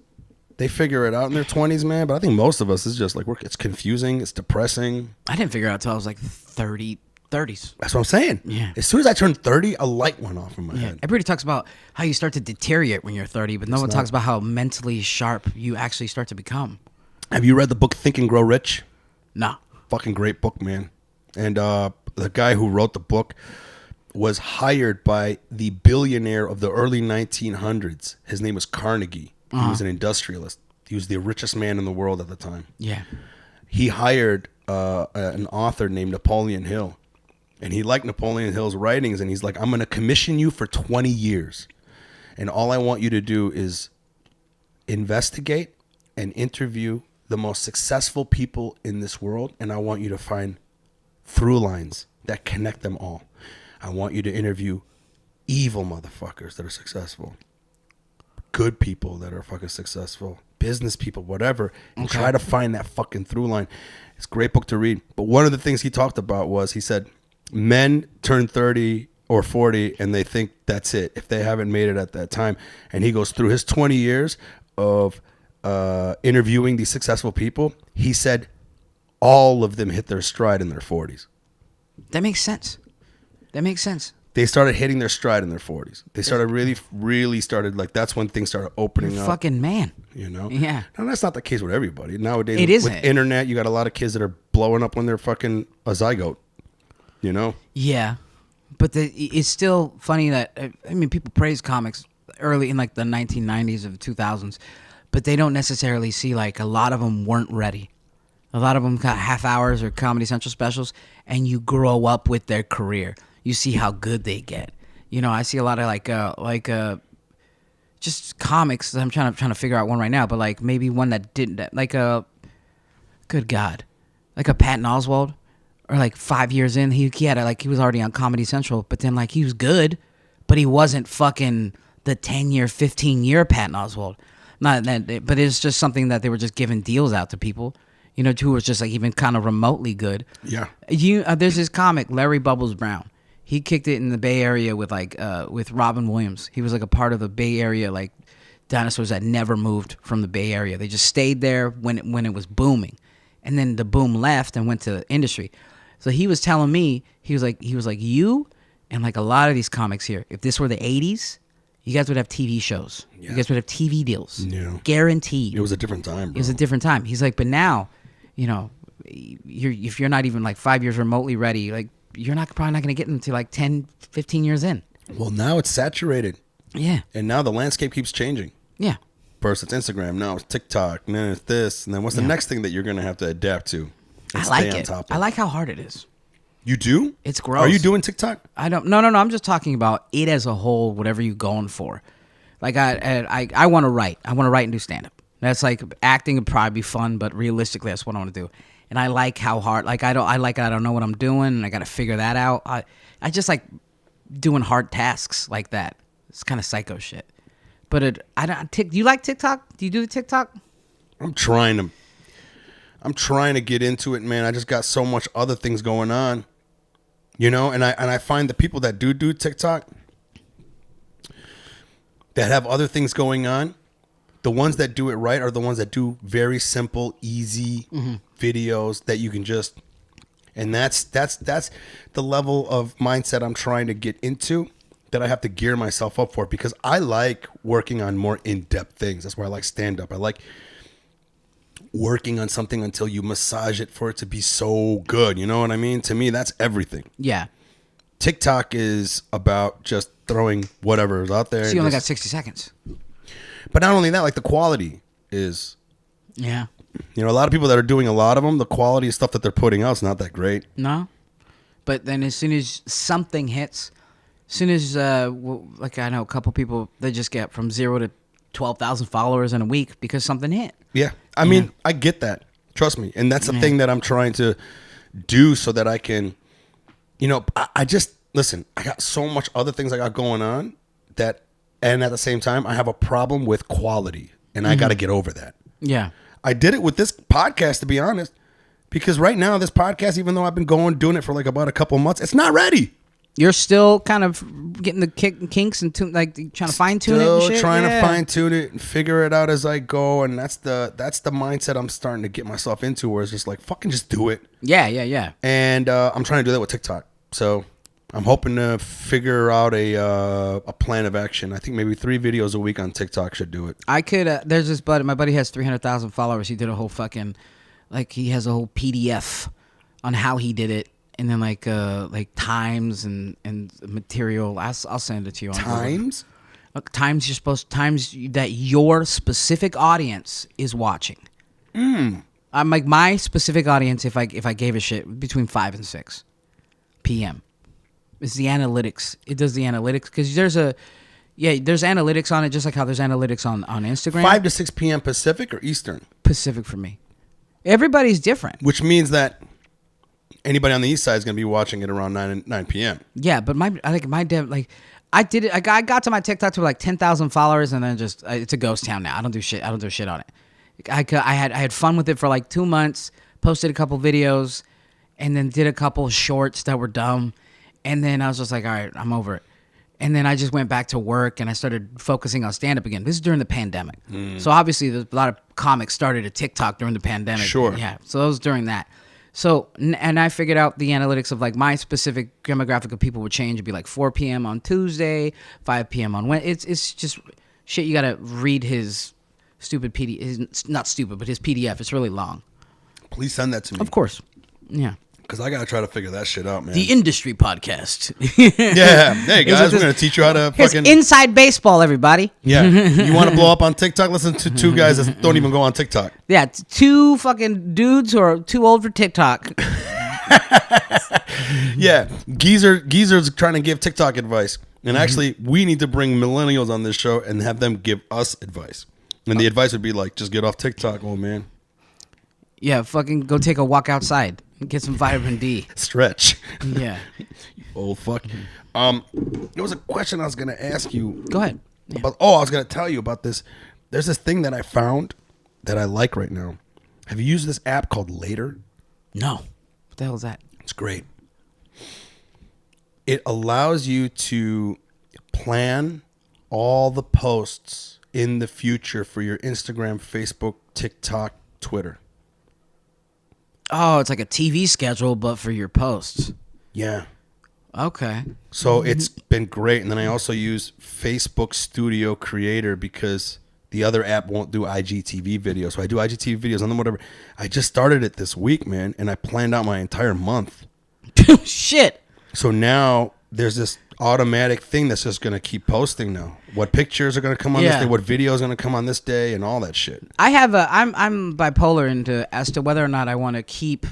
they figure it out in their 20s, man. But I think most of us is just like, it's confusing. It's depressing. I didn't figure it out until I was like 30s. That's what I'm saying. Yeah. As soon as I turned 30, a light went off in my head. Everybody talks about how you start to deteriorate when you're 30, but no one talks about how mentally sharp you actually start to become. Have you read the book Think and Grow Rich? No. Fucking great book, man. And the guy who wrote the book was hired by the billionaire of the early 1900s. His name was Carnegie. He was an industrialist. He was the richest man in the world at the time. Yeah. He hired an author named Napoleon Hill. And he liked Napoleon Hill's writings. And he's like, I'm going to commission you for 20 years. And all I want you to do is investigate and interview the most successful people in this world. And I want you to find through lines that connect them all. I want you to interview evil motherfuckers that are successful, good people that are fucking successful, business people, whatever, and try to find that fucking through line. It's a great book to read. But one of the things he talked about was, he said, men turn 30 or 40 and they think that's it if they haven't made it at that time. And he goes through his 20 years of interviewing these successful people. He said all of them hit their stride in their 40s. That makes sense. they started hitting their stride in their 40s. They started really started like that's when things started opening up. Fucking man. You know? Yeah. Now that's not the case with everybody. Nowadays It with isn't. internet, you got a lot of kids that are blowing up when they're fucking a zygote. You know? Yeah. But it's still funny that I mean people praise comics early in like the 1990s or the 2000s, but they don't necessarily see like a lot of them weren't ready. A lot of them got half hours or Comedy Central specials, and you grow up with their career. You see how good they get. You know, I see a lot of just comics. I'm trying to figure out one right now, but like maybe one that didn't good God, like a Patton Oswalt, or like 5 years in he was already on Comedy Central, but then like he was good, but he wasn't fucking the 10-year, 15-year Patton Oswalt. Not that, but it's just something that they were just giving deals out to people. You know, who was just like even kind of remotely good. Yeah. There's this comic, Larry Bubbles Brown. He kicked it in the Bay Area with Robin Williams. He was like a part of the Bay Area, like dinosaurs that never moved from the Bay Area. They just stayed there when it was booming, and then the boom left and went to the industry. So he was telling me he was like you and like a lot of these comics here. If this were the '80s, you guys would have TV shows. Yeah. You guys would have TV deals. Yeah. Guaranteed. It was a different time, bro. It was a different time. He's like, but now, you know, if you're not even like 5 years remotely ready, like you're probably not going to get into like 10, 15 years in. Well, now it's saturated. Yeah. And now the landscape keeps changing. Yeah. First it's Instagram, now it's TikTok, and then it's this, and then what's the next thing that you're going to have to adapt to? I like it. I like how hard it is. You do? It's gross. Are you doing TikTok? I don't. No. I'm just talking about it as a whole. Whatever you're going for, like I want to write. I want to write and do stand up. That's like acting would probably be fun, but realistically, that's what I want to do. And I like how hard. Like I don't know what I'm doing, and I got to figure that out. I just like doing hard tasks like that. It's kind of psycho shit. But do you like TikTok? Do you do the TikTok? I'm trying to get into it, man. I just got so much other things going on. You know, and I find the people that do TikTok that have other things going on, the ones that do it right are the ones that do very simple, easy videos that you can just, and that's the level of mindset I'm trying to get into, that I have to gear myself up for, because I like working on more in-depth things. That's why I like stand-up. I like working on something until you massage it for it to be so good. You know what I mean? To me, that's everything. Yeah. TikTok is about just throwing whatever is out there. So you only got 60 seconds. But not only that, like the quality is... Yeah. You know, a lot of people that are doing a lot of them, the quality of stuff that they're putting out is not that great. No. But then as soon as something hits, as soon as, like I know a couple people, they just get from 0 to 12,000 followers in a week because something hit. Yeah. I mean, I get that. Trust me. And that's the thing that I'm trying to do so that I can, you know, I just, listen, I got so much other things I got going on that, and at the same time, I have a problem with quality, and I got to get over that. Yeah. I did it with this podcast, to be honest, because right now, this podcast, even though I've been doing it for like about a couple months, it's not ready. You're still kind of getting the kinks and like trying to fine tune it and shit? Trying to fine tune it and figure it out as I go, and that's the mindset I'm starting to get myself into, where it's just like fucking just do it. Yeah. And I'm trying to do that with TikTok, so I'm hoping to figure out a plan of action. I think maybe 3 videos a week on TikTok should do it. I could. There's this buddy. My buddy has 300,000 followers. He did a whole fucking, like he has a whole PDF on how he did it. And then like times and material. I'll send it to you. On times? Look, times that your specific audience is watching. I'm like my specific audience. If I gave a shit, between 5 and 6 p.m. It's the analytics. It does the analytics because there's analytics on it, just like how there's analytics on Instagram. 5 to 6 p.m. Pacific or Eastern? Pacific for me. Everybody's different. Which means that anybody on the east side is going to be watching it around 9 p.m. Yeah, but I did it. I got to my TikTok to like 10,000 followers, and then just it's a ghost town now. I don't do shit on it. I had fun with it for like 2 months. Posted a couple videos, and then did a couple shorts that were dumb, and then I was just like, all right, I'm over it. And then I just went back to work, and I started focusing on stand-up again. This is during the pandemic, so obviously a lot of comics started a TikTok during the pandemic. Sure. Yeah. So it was during that. So, and I figured out the analytics of like my specific demographic of people would change. It'd be like 4 p.m. on Tuesday, 5 p.m. on Wednesday. It's just shit. You gotta read his stupid PDF. Not stupid, but his PDF. It's really long. Please send that to me. Of course. Yeah. Because I gotta try to figure that shit out, man. The Industry Podcast. Yeah. Hey guys, we're gonna teach you how to Here's fucking inside baseball, everybody. Yeah. You want to blow up on TikTok? Listen to two guys that don't even go on TikTok. Yeah, two fucking dudes who are too old for TikTok. Yeah. Geezer's trying to give TikTok advice. And actually, we need to bring millennials on this show and have them give us advice. And the advice would be like, just get off TikTok, old man. Yeah, fucking go take a walk outside and get some vitamin D. Stretch. Yeah. Old fuck. There was a question I was gonna ask you. Go ahead. Yeah. I was gonna tell you about this. There's this thing that I found that I like right now. Have you used this app called Later? No. What the hell is that? It's great. It allows you to plan all the posts in the future for your Instagram, Facebook, TikTok, Twitter. Oh, it's like a TV schedule, but for your posts. Yeah. Okay. So it's been great. And then I also use Facebook Studio Creator because the other app won't do IGTV videos. So I do IGTV videos and then whatever. I just started it this week, man, and I planned out my entire month. Shit. So now there's this automatic thing that's just going to keep posting now. What pictures are going to come on this day, what video is going to come on this day, and all that shit. I'm bipolar as to whether or not I want to keep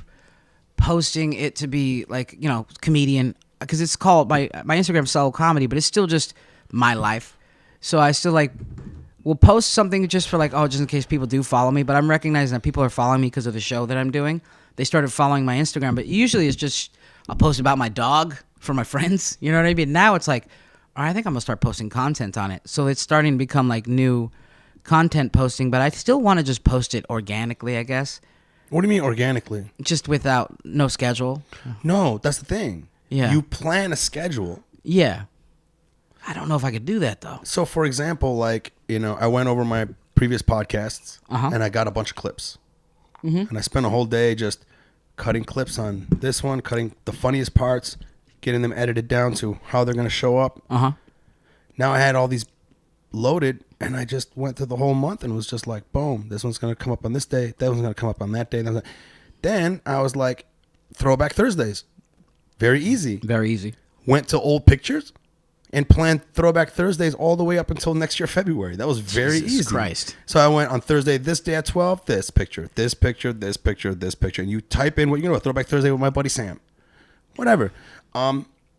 posting it to be like, comedian, because it's called my Instagram Soul Comedy, but it's still just my life. So I still will post something just for just in case people do follow me, but I'm recognizing that people are following me because of the show that I'm doing. They started following my Instagram, but usually it's just I'll post about my dog for my friends. You know what I mean? Now it's like, all right, I think I'm going to start posting content on it. So it's starting to become like new content posting, but I still want to just post it organically, I guess. What do you mean organically? Just without no schedule. No, that's the thing. Yeah. You plan a schedule. Yeah. I don't know if I could do that, though. So, for example, I went over my previous podcasts and I got a bunch of clips. Mm-hmm. And I spent a whole day just cutting clips on this one, cutting the funniest parts, getting them edited down to how they're going to show up. Uh-huh. Now I had all these loaded, and I just went through the whole month and was just like, boom, this one's going to come up on this day. That one's going to come up on that day. Then I was like, Throwback Thursdays. Very easy. Very easy. Went to old pictures and planned Throwback Thursdays all the way up until next year, February. That was very easy. Jesus Christ. So I went on Thursday, this day at 12, this picture, this picture, this picture, this picture. And you type in what Throwback Thursday with my buddy Sam. Whatever.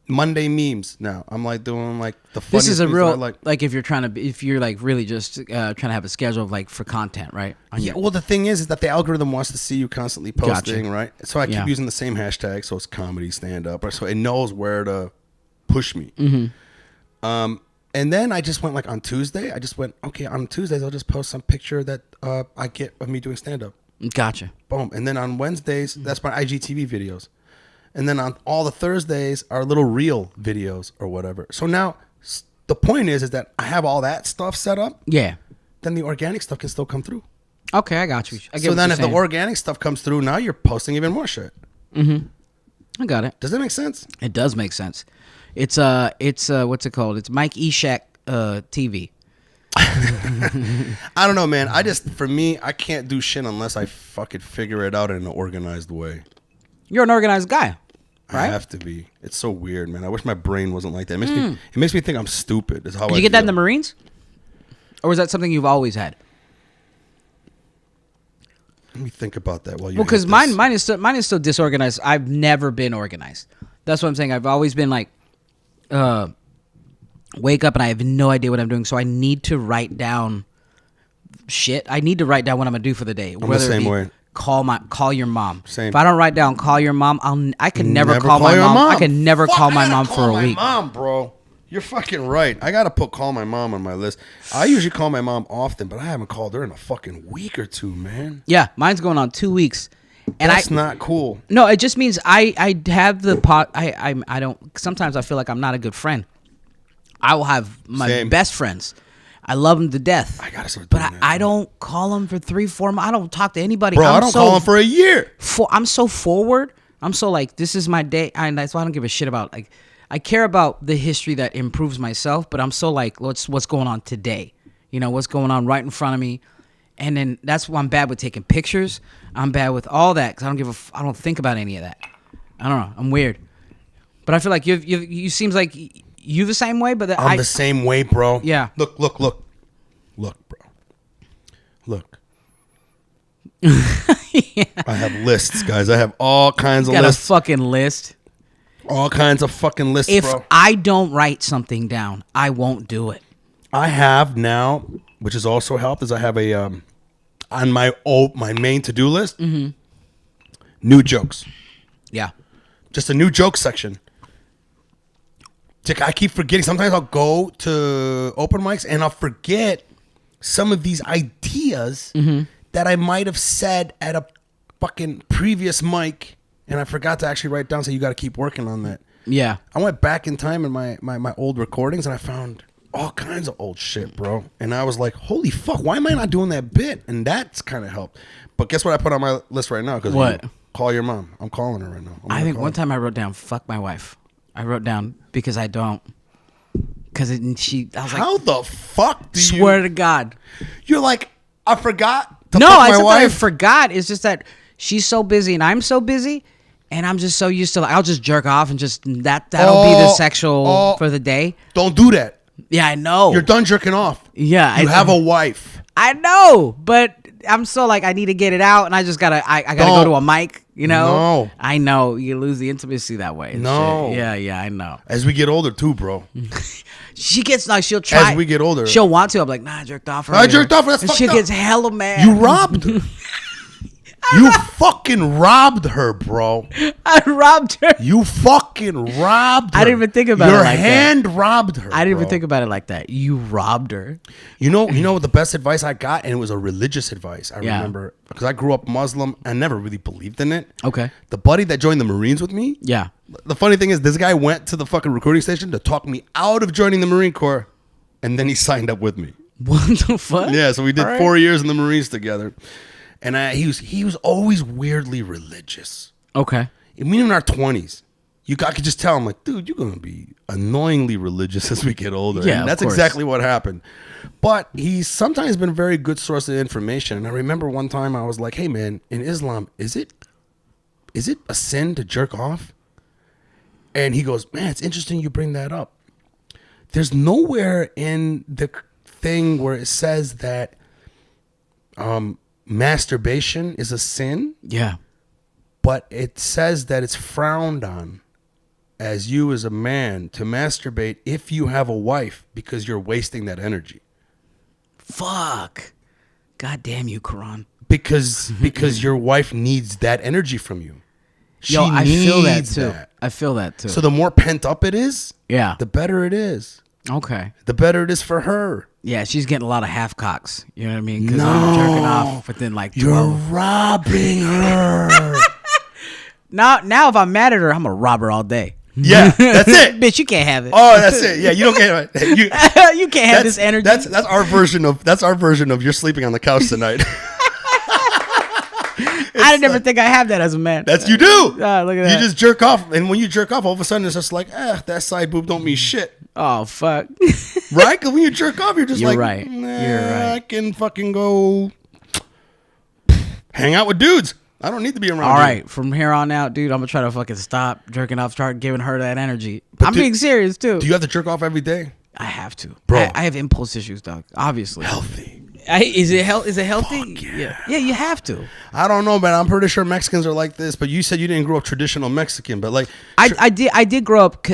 Monday memes now. I'm doing the funniest. This is a real if you're really just trying to have a schedule of for content, right? Well, the thing is that the algorithm wants to see you constantly posting, Gotcha. right? So I keep using the same hashtag, so it's comedy, stand up, so it knows where to push me. Mm-hmm. And then I just went on Tuesday. I just went, okay, on Tuesdays I'll just post some picture that I get of me doing stand up. Gotcha. Boom. And then on Wednesdays, that's my IGTV videos. And then on all the Thursdays are little reel videos or whatever. So now the point is that I have all that stuff set up. Yeah. Then the organic stuff can still come through. Okay, I got you. So then if the organic stuff comes through, now you're posting even more shit. Mm-hmm. I got it. Does that make sense? It does make sense. It's what's it called? It's Mike Eshaq TV. I don't know, man. For me, I can't do shit unless I fucking figure it out in an organized way. You're an organized guy, right? I have to be. It's so weird, man. I wish my brain wasn't like that. It makes me think I'm stupid. Is how Did you get that in the Marines? Or was that something you've always had? Let me think about that while you. Well, because mine is still disorganized. I've never been organized. That's what I'm saying. I've always been wake up and I have no idea what I'm doing. So I need to write down shit. I need to write down what I'm gonna do for the day. I'm the same way. Call your mom. Same. If I don't write down call your mom, I can never call my mom. I can never call my mom for a week. Mom, bro. You're fucking right. I gotta call my mom on my list. I usually call my mom often, but I haven't called her in a fucking week or two, man. Yeah, mine's going on 2 weeks. And that's not cool. No, it just means I have the pot. I don't. Sometimes I feel like I'm not a good friend. I will have my best friends. I love him to death. I gotta start but doing that. I don't call him for 3-4 months. I don't talk to anybody. Bro, I don't call him for a year. I'm so forward. I'm so like, this is my day. And that's why I don't give a shit about, like, I care about the history that improves myself, but I'm so like, what's going on today? You know, what's going on right in front of me. And then that's why I'm bad with taking pictures. I'm bad with all that because I don't think about any of that. I don't know. I'm weird. But I feel like you seems like you the same way, but I'm the same way, bro. Yeah. Look, bro. Look. Yeah. I have lists, guys. I have all kinds of Got lists. a fucking list. All kinds of fucking lists, If bro. I don't write something down, I won't do it. I have now, which has also helped, is I have a on my main to-do list, new jokes. Yeah. Just a new joke section. I keep forgetting. Sometimes I'll go to open mics and I'll forget some of these ideas that I might have said at a fucking previous mic, and I forgot to actually write down. So you got to keep working on that. Yeah. I went back in time in my old recordings and I found all kinds of old shit, bro. And I was like, holy fuck, why am I not doing that bit? And that's kind of helped. But guess what I put on my list right now? What? Call your mom. I'm calling her right now. I think one time I wrote down, fuck my wife. I wrote down because I don't. Because I was like, how the fuck do you? Swear to God. You're like, I forgot to No, fuck I my said wife. that I forgot. It's just that she's so busy and I'm so busy. And I'm just so used to, like, I'll just jerk off and just, that'll be the sexual for the day. Don't do that. Yeah, I know. You're done jerking off. Yeah. You have a wife. I know, but I'm so like, I need to get it out, and I just gotta, I gotta go to a mic, you know? No. I know. You lose the intimacy that way. and No. shit. Yeah, I know. As we get older too, bro. She gets, like, she'll try. As we get older. She'll want to. I'm like, nah, I jerked off I jerked off, that's and fucked she up. gets hella mad. You robbed her. You fucking robbed her, bro. I robbed her. You fucking robbed her. I didn't even think about it Your like that. hand robbed her. I didn't bro. even think about it like that. You robbed her. You know the best advice I got, and it was a religious advice. I remember because I grew up Muslim. I never really believed in it. Okay. The buddy that joined the Marines with me. Yeah. The funny thing is, this guy went to the fucking recruiting station to talk me out of joining the Marine Corps, and then he signed up with me. What the fuck? Yeah, so we did All right. 4 years in the Marines together, and he was always weirdly religious. Okay. I mean, in our 20s, I could just tell him, like, dude, you're gonna be annoyingly religious as we get older. Yeah, and that's of course. exactly what happened. But he's sometimes been a very good source of information. And I remember one time I was like, hey man, in Islam, is it a sin to jerk off? And he goes, man, it's interesting you bring that up. There's nowhere in the thing where it says that masturbation is a sin, Yeah. but it says that it's frowned on as you as a man to masturbate if you have a wife because you're wasting that energy. Fuck. God damn you, Quran. Because your wife needs that energy from you. She Yo, I feel that needs too. that. I feel that too. So the more pent up it is, yeah. the better it is. Okay. The better it is for her. Yeah, she's getting a lot of half cocks. You know what I mean? Because I'm jerking off within like 12. You're robbing her. Now, if I'm mad at her, I'm gonna rob her all day. Yeah, that's it. Bitch, you can't have it. Oh, that's it. Yeah, you don't get it. You can't have this energy. That's our version of you're sleeping on the couch tonight. I never think I have that as a man. That's you do. Look at that. You just jerk off, and when you jerk off, all of a sudden it's just like, that side boob don't mean shit, Oh fuck. right? Because when you jerk off, you're just You're like, right. Nah, You're right. I can fucking go hang out with dudes. I don't need to be around. All you. right, from here on out, dude, I'm gonna try to fucking stop jerking off. Start giving her that energy. But I'm being serious too. Do you have to jerk off every day? I have to, Bro. I have impulse issues, dog. Obviously. Healthy. Is it healthy? Fuck yeah. Yeah, you have to. I don't know, man. I'm pretty sure Mexicans are like this, but you said you didn't grow up traditional Mexican, but like I did grow up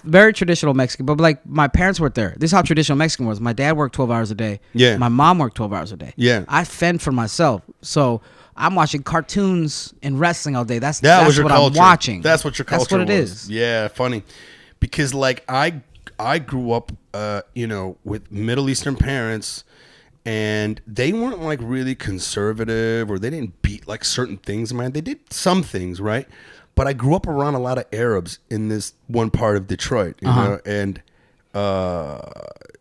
very traditional Mexican, but like my parents weren't there. This is how traditional Mexican was. My dad worked 12 hours a day. Yeah. My mom worked 12 hours a day. Yeah. I fend for myself. So I'm watching cartoons and wrestling all day. That's that was your what culture. I'm watching. That's what your culture That's what it was. is. Yeah, funny. Because like I grew up with Middle Eastern parents, and they weren't like really conservative, or they didn't beat like certain things, man. They did some things, right? But I grew up around a lot of Arabs in this one part of Detroit, you know, and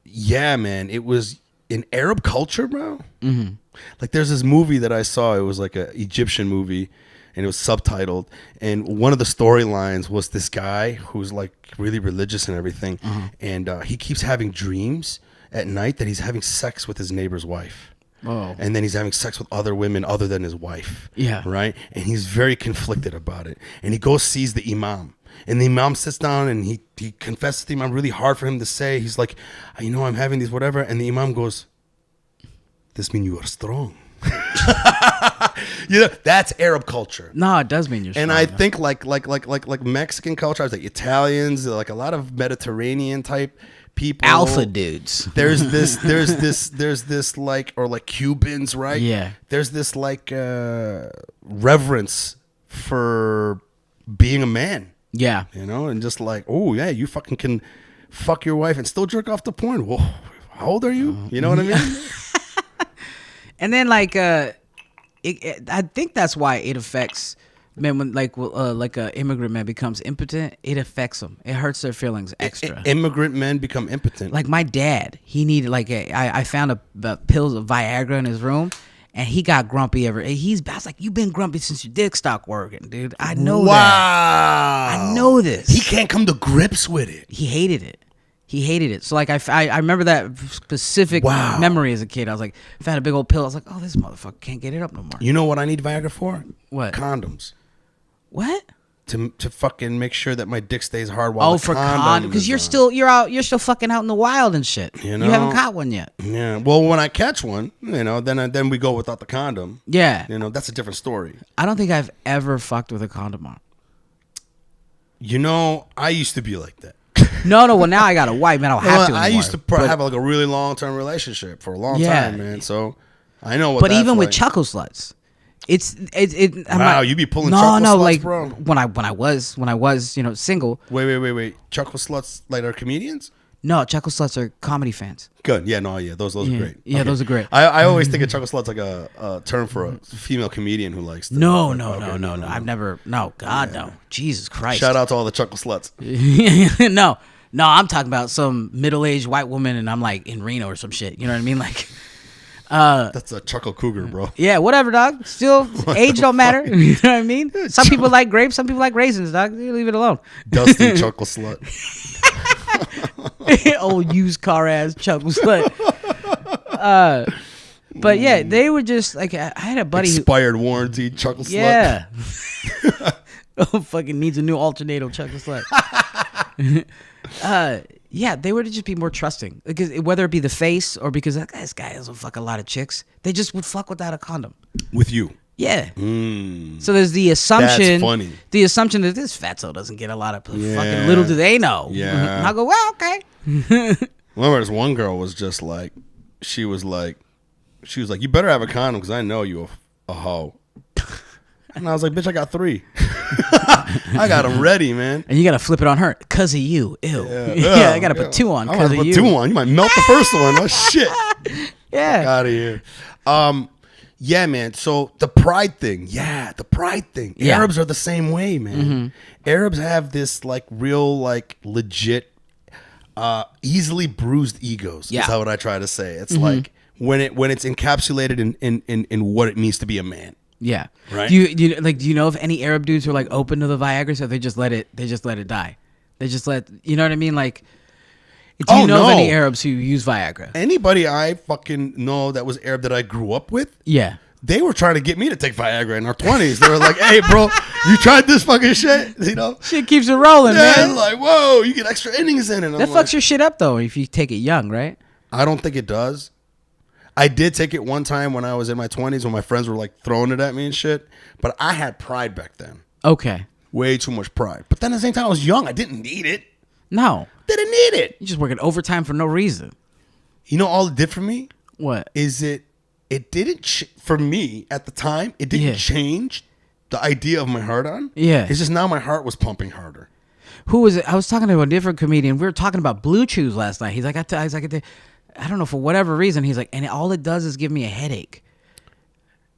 yeah, man, it was in Arab culture, bro. Mm-hmm. Like there's this movie that I saw. It was like an Egyptian movie, and it was subtitled. And one of the storylines was this guy who's like really religious and everything, and he keeps having dreams at night that he's having sex with his neighbor's wife. Oh. And then he's having sex with other women other than his wife. Yeah. Right? And he's very conflicted about it. And he goes sees the imam. And the imam sits down and he confesses to the imam, really hard for him to say. He's like, I'm having these whatever. And the imam goes, this means you are strong. That's Arab culture. No, it does mean you're strong. And I think like Mexican culture, I was like Italians, like a lot of Mediterranean type people, alpha dudes. There's this like, or like Cubans, right? Yeah. There's this like reverence for being a man. Yeah. And just like, oh yeah, you fucking can fuck your wife and still jerk off the porn. Whoa, how old are you? You know what I mean? And then like I think that's why it affects men when like a immigrant man becomes impotent. It affects them. It hurts their feelings extra. Immigrant men become impotent. Like my dad, he needed like I found a pills of Viagra in his room, and he got grumpy I was like, you've been grumpy since your dick stopped working, dude. I know that. I know this. He can't come to grips with it. He hated it. So like I remember that specific memory as a kid. I was like, found a big old pill. I was like, oh, this motherfucker can't get it up no more. You know what I need Viagra for? What? Condoms. What? To fucking make sure that my dick stays hard while the for condom because you're on. you're still fucking out in the wild and shit. You know? You haven't caught one yet. Yeah. Well, when I catch one, then we go without the condom. Yeah. That's a different story. I don't think I've ever fucked with a condom on. I used to be like that. No. Well, now I got a wife, man. I don't have to. I used to have like a really long-term relationship for a long time, man. So I know what. But that's even like. with chuckle sluts, Wow, you be pulling chuckle sluts, like bro. when I was single. Wait. Chuckle sluts like are comedians? No, chuckle sluts are comedy fans. Good. Yeah. No. Yeah. Those are great. Yeah, those are great. I always think of chuckle sluts like a term for a female comedian who likes. No. I've never. No. God, no. Jesus Christ. Shout out to all the chuckle sluts. No, I'm talking about some middle-aged white woman, and I'm like in Reno or some shit. You know what I mean? Like, that's a chuckle cougar, bro. Yeah, whatever, dog. Still, age don't matter. You know what I mean? Some people like grapes, some people like raisins, dog. You leave it alone. Dusty chuckle slut. Old used car ass chuckle slut. But yeah, they were just like, I had a buddy expired warranty chuckle slut. Yeah. Oh, fucking needs a new alternator chuckle slut. Yeah, they would just be more trusting, because whether it be the face or because this guy doesn't fuck a lot of chicks, they just would fuck without a condom. With you. Yeah. So there's the assumption. That's funny. The assumption that this fatso doesn't get a lot of fucking little do they know. Yeah. And I'll go, well, okay. Remember, this one girl was just like, she was like, you better have a condom because I know you a hoe. And I was like, bitch, I got 3. I got them ready, man. And you got to flip it on her because of you. Ew. Yeah, I got to put 2 on because of you. 2 on. You might melt the first one. Oh, shit. Yeah. Out of here. Yeah, man. So the pride thing. Yeah, the pride thing. Yeah. Arabs are the same way, man. Mm-hmm. Arabs have this like real, like legit, easily bruised egos. Yeah. Is how what I try to say. It's like when it's encapsulated in what it means to be a man. Yeah. Right. Do you know if any Arab dudes are like open to the Viagra, so they just let it die? They just let, you know what I mean? Like, do you know of any Arabs who use Viagra? Anybody I fucking know that was Arab that I grew up with, Yeah. they were trying to get me to take Viagra in our 20s. They were like, hey, bro, you tried this fucking shit? You know? Shit keeps it rolling, man. Like, whoa, you get extra innings in it. That fucks your shit up, though, if you take it young, right? I don't think it does. I did take it one time when I was in my 20s when my friends were like throwing it at me and shit. But I had pride back then. Okay. Way too much pride. But then at the same time, I was young. I didn't need it. No. Didn't need it. You just working overtime for no reason. You know all it did for me? What? Is it didn't, for me at the time, it didn't change the idea of my heart on. Yeah. It's just now my heart was pumping harder. Who was it? I was talking to a different comedian. We were talking about Blue Chews last night. He's like, I don't know, for whatever reason, he's like, and all it does is give me a headache.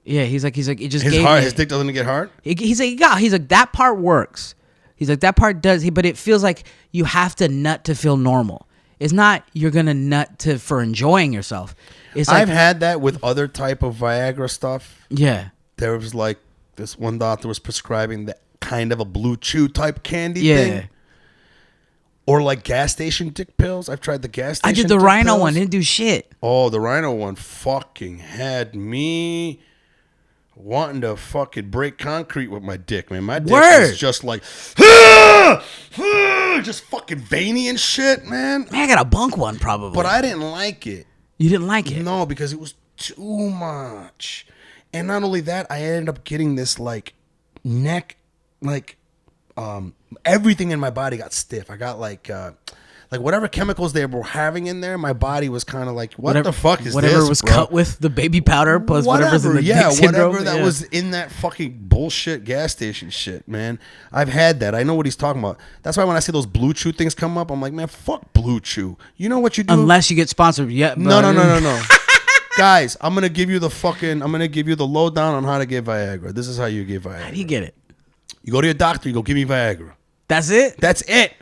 Yeah, he's like, it just gave me his dick doesn't get hard? He's like, that part works. He's like, that part does, but it feels like you have to nut to feel normal. It's not you're gonna nut for enjoying yourself. It's like, I've had that with other type of Viagra stuff. yeah. There was like this one doctor was prescribing that kind of a blue chew type candy Yeah. thing. Or like gas station dick pills. I've tried the gas station I did the dick Rhino pills. one. Didn't do shit. Oh, the Rhino one fucking had me wanting to fucking break concrete with my dick, man. My dick Word. was just like, just fucking veiny and shit, man. Man, I got a bunk one probably. But I didn't like it. You didn't like it? No, because it was too much. And not only that, I ended up getting this like neck, like everything in my body got stiff. I got like whatever chemicals they were having in there, my body was kind of like, what the fuck is whatever this, was bro? cut with the baby powder plus whatever's in the dick syndrome. Whatever that was in that fucking bullshit gas station shit, man. I've had that. I know what he's talking about. That's why when I see those Blue Chew things come up, I'm like, man, fuck Blue Chew. You know what you do? Unless you get sponsored. Yeah. No. Guys, I'm gonna give you the lowdown on how to get Viagra. This is how you get Viagra. How do you get it? You go to your doctor, you go, give me Viagra. That's it? That's it.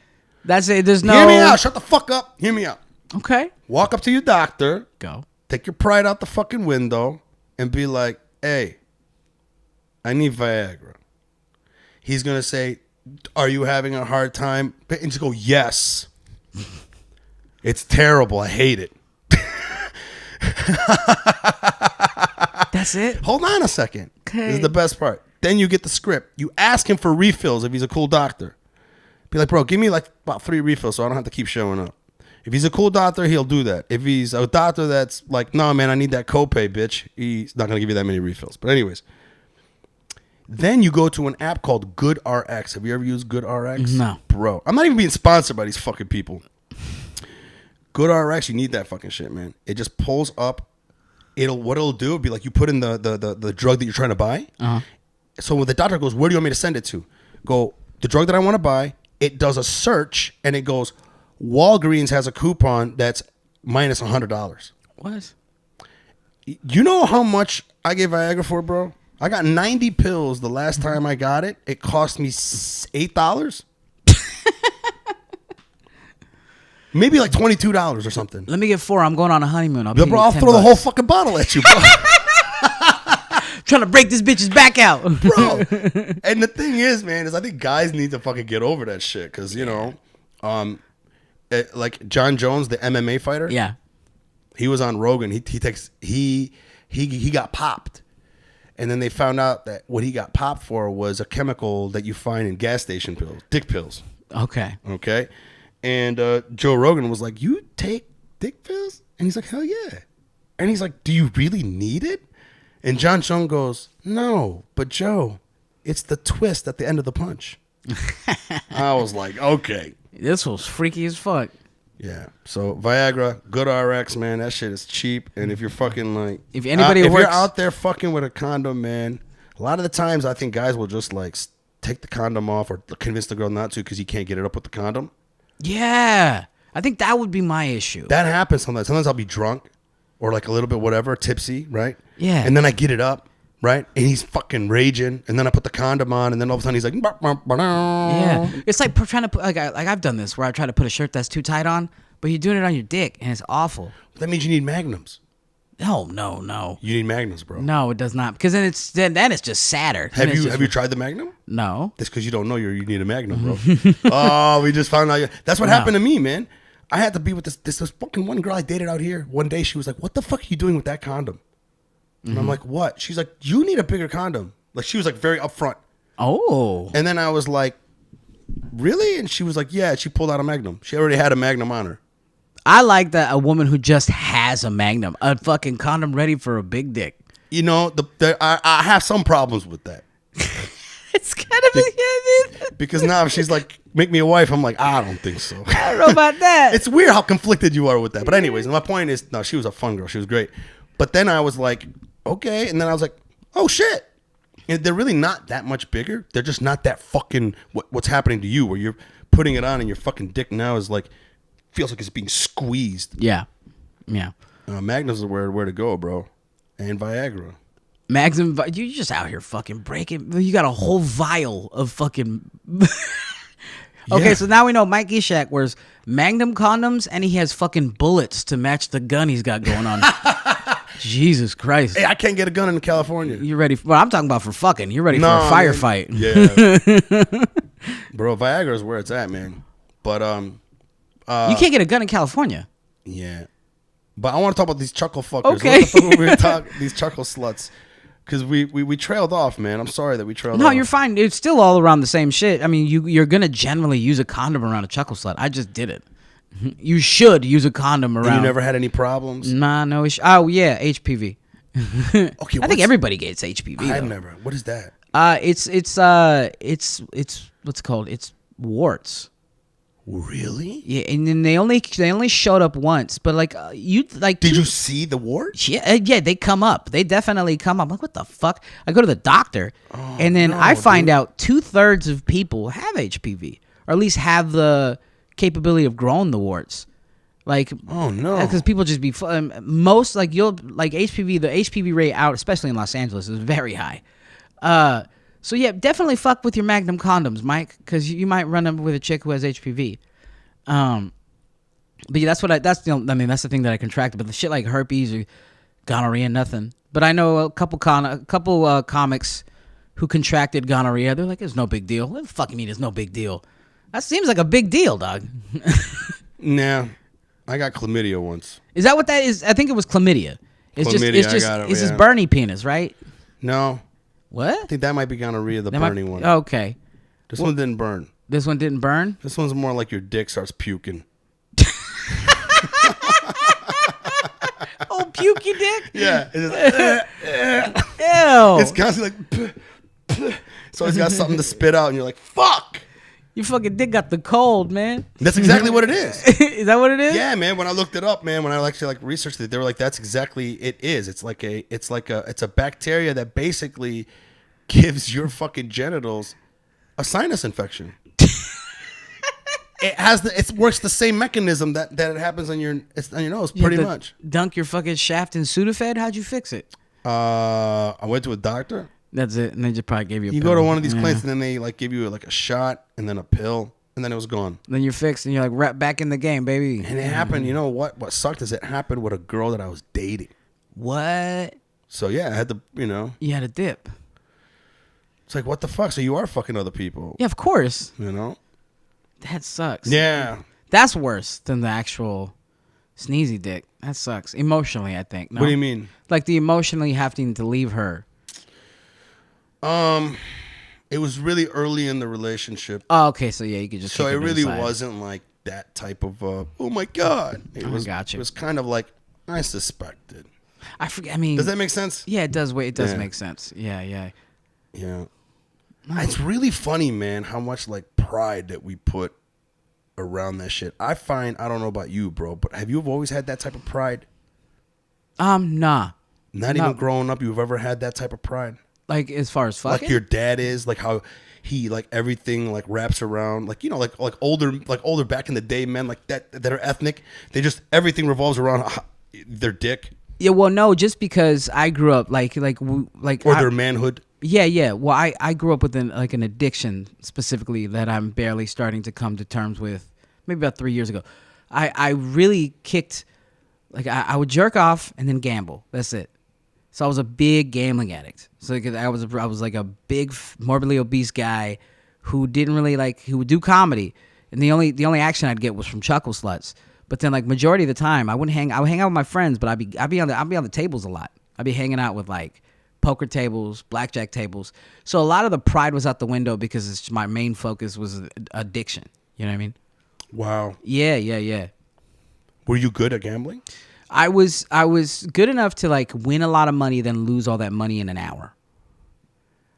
That's it. There's no... Hear me out. Shut the fuck up. Hear me out. Okay. Walk up to your doctor. Go. Take your pride out the fucking window and be like, hey, I need Viagra. He's going to say, are you having a hard time? And just go, yes. It's terrible. I hate it. That's it? Hold on a second. Okay. This is the best part. Then you get the script. You ask him for refills if he's a cool doctor. Be like, bro, give me like about 3 refills so I don't have to keep showing up. If he's a cool doctor, he'll do that. If he's a doctor that's like, no, man, I need that copay, bitch, he's not going to give you that many refills. But anyways, then you go to an app called GoodRx. Have you ever used GoodRx? No. Bro, I'm not even being sponsored by these fucking people. GoodRx, you need that fucking shit, man. It just pulls up. What it'll do, it'll be like you put in the drug that you're trying to buy. Uh-huh. So when the doctor goes, where do you want me to send it to? Go, the drug that I want to buy. It does a search and it goes, Walgreens has a coupon that's minus $100. What? You know how much I gave Viagra for, bro? I got 90 pills the last time I got it. It cost me $8. Maybe like $22 or something. Let me get 4. I'm going on a honeymoon. Yo, bro, I'll throw the whole fucking bottle at you, bro. Trying to break this bitch's back out. Bro. And the thing is, man, is I think guys need to fucking get over that shit. Because, you know, like John Jones, the MMA fighter. Yeah. He was on Rogan. He got popped. And then they found out that what he got popped for was a chemical that you find in gas station pills, dick pills. Okay. Okay. And Joe Rogan was like, you take dick pills? And he's like, hell yeah. And he's like, do you really need it? And John Chung goes, no, but Joe, it's the twist at the end of the punch. I was like, okay. This was freaky as fuck. Yeah. So Viagra, GoodRx, man, that shit is cheap. And if you're fucking like, If anybody if works, you're out there fucking with a condom, man, a lot of the times I think guys will just like take the condom off or convince the girl not to because he can't get it up with the condom. yeah, I think that would be my issue. That happens sometimes. Sometimes I'll be drunk or like a little bit whatever, tipsy, right? Yeah. And then I get it up, right? And he's fucking raging. And then I put the condom on. And then all of a sudden he's like, Yeah, it's like trying to put like I've done this where I try to put a shirt that's too tight on, but you're doing it on your dick and it's awful. That means you need magnums. No. You need magnums, bro. No, it does not, because then it's just sadder. Have you tried the magnum? No. That's because you don't know you need a magnum, bro. Oh, we just found out. That's what happened to me, man. I had to be with this fucking one girl I dated out here. One day she was like, what the fuck are you doing with that condom? And I'm like, what? She's like, you need a bigger condom. Like, she was like very upfront. Oh. And then I was like, really? And she was like, yeah. She pulled out a magnum. She already had a magnum on her. I like that a woman who just has a magnum, a fucking condom ready for a big dick. You know, I have some problems with that. It's kind of Because now if she's like, make me a wife, I'm like, I don't think so. I don't know about that. It's weird how conflicted you are with that. But anyways, my point is, no, she was a fun girl. She was great. But then I was like, okay. And then I was like, oh, shit. And they're really not that much bigger. They're just not that fucking what's happening to you where you're putting it on and your fucking dick now is like, feels like it's being squeezed. Yeah. Magnum's the where to go, bro. And Viagra. Magnum, you just out here fucking breaking. You got a whole vial of fucking. Okay, Yeah. so now we know Mike Eshaq wears Magnum condoms and he has fucking bullets to match the gun he's got going on. Jesus Christ. Hey, I can't get a gun in California. You're ready for, well, I'm talking about for fucking. You're ready for No, a firefight. Yeah. Bro, Viagra is where it's at, man. But You can't get a gun in California. yeah. But I want to talk about these chuckle fuckers. Okay. What the fuck were we talking? These chuckle sluts. Because we trailed off, man. I'm sorry that we trailed off. No, you're fine. It's still all around the same shit. I mean, you're gonna generally use a condom around a chuckle slut. I just did it. You should use a condom around. And you never had any problems? Nah, no issue. Oh yeah, HPV. Okay, I think everybody gets HPV. I've though. never. What is that? It's what's it called? It's warts. Really? Yeah, and then they only showed up once, but like Did you see the wart? Yeah, they come up. They definitely come up. I'm like, what the fuck? I go to the doctor, and then I find out 2/3 of people have HPV, or at least have the capability of growing the warts. Like, Oh no. because people just be most like HPV. The HPV rate out, especially in Los Angeles, is very high. So yeah, definitely fuck with your Magnum condoms, Mike, because you might run up with a chick who has HPV. But yeah, that's the thing that I contracted. But the shit like herpes or gonorrhea, nothing. But I know a couple comics who contracted gonorrhea. They're like, it's no big deal. What the fuck you mean it's no big deal? That seems like a big deal, dog. Nah. I got chlamydia once. Is that what that is? I think it was chlamydia. It's Chlamydia, just I got it, it's yeah. this Bernie penis, right? No. What? I think that might be gonorrhea, the That might- burning one. Okay. This one didn't burn. This one didn't burn? This one's more like your dick starts puking. Oh, pukey dick? Yeah. Ew. It's constantly like, so it's got something to spit out, and you're like, fuck. Your fucking dick got the cold, man. That's exactly what it is. Is that what it is? Yeah, man. When I looked it up, man, when I actually like researched it, they were like, "That's exactly it is. It's a bacteria that basically gives your fucking genitals a sinus infection. It works the same mechanism that it happens on your nose, You pretty had to much. Dunk your fucking shaft in Sudafed? How'd you fix it? I went to a doctor. That's it. And they just probably gave you a You pill. go to one of these Yeah. clinics, and then they like give you like a shot and then a pill, and then it was gone. Then you're fixed and you're like right back in the game, baby. And it happened. You know what? What sucked is it happened with a girl that I was dating. What? So yeah, I had to, You had a dip. It's like, what the fuck? So you are fucking other people. Yeah, of course. You know? That sucks. Yeah. That's worse than the actual sneezy dick. That sucks. Emotionally, I think. No? What do you mean? Like the emotionally having to leave her. It was really early in the relationship. Oh, okay. So yeah, you could just. So kick it to the really side. wasn't like that type of, oh my God. It was, got you. It was kind of like, I suspected. I forget. I mean, Does that make sense? Yeah, it does. Wait, it does Yeah. make sense. Yeah, yeah. Yeah. It's really funny, man, how much like pride that we put around that shit. I don't know about you, bro, but have you always had that type of pride? Nah. Not No. even growing up, you've ever had that type of pride? Like as far as fucking. Like your dad is, like how he like everything like wraps around, like like older back in the day men like that are ethnic. They just everything revolves around their dick Yeah, well, no, just because I grew up like or their manhood. Yeah, yeah. Well, I grew up with an addiction specifically that I'm barely starting to come to terms with. Maybe about 3 years ago, I really kicked. Like I would jerk off and then gamble. That's it. So I was a big gambling addict. So like, I was like a big morbidly obese guy who didn't really who would do comedy, and the only action I'd get was from chuckle sluts. But then like majority of the time I would hang out with my friends, but I'd be on the tables a lot. I'd be hanging out with like poker tables, blackjack tables. So a lot of the pride was out the window because my main focus was addiction. You know what I mean? Wow. Yeah. Were you good at gambling? I was good enough to like win a lot of money, then lose all that money in an hour.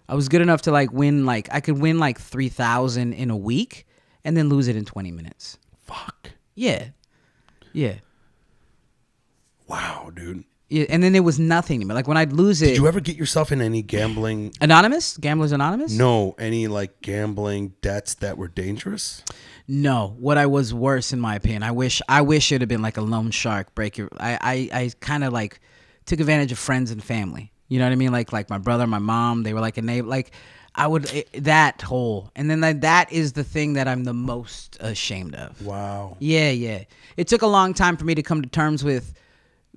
I was good enough to like win I could win like 3,000 in a week and then lose it in 20 minutes. Fuck. Yeah. Wow, dude. Yeah, and then it was nothing to me. Like when I'd lose it. Did you ever get yourself in any gambling? Anonymous? Gamblers Anonymous? No, any like gambling debts that were dangerous? No. What I was worse, in my opinion. I wish it'd have been like a loan shark breaker. I kind of like took advantage of friends and family. You know what I mean? Like my brother, my mom. They were like a neighbor. Like that whole, and then that is the thing that I'm the most ashamed of. Wow. Yeah. It took a long time for me to come to terms with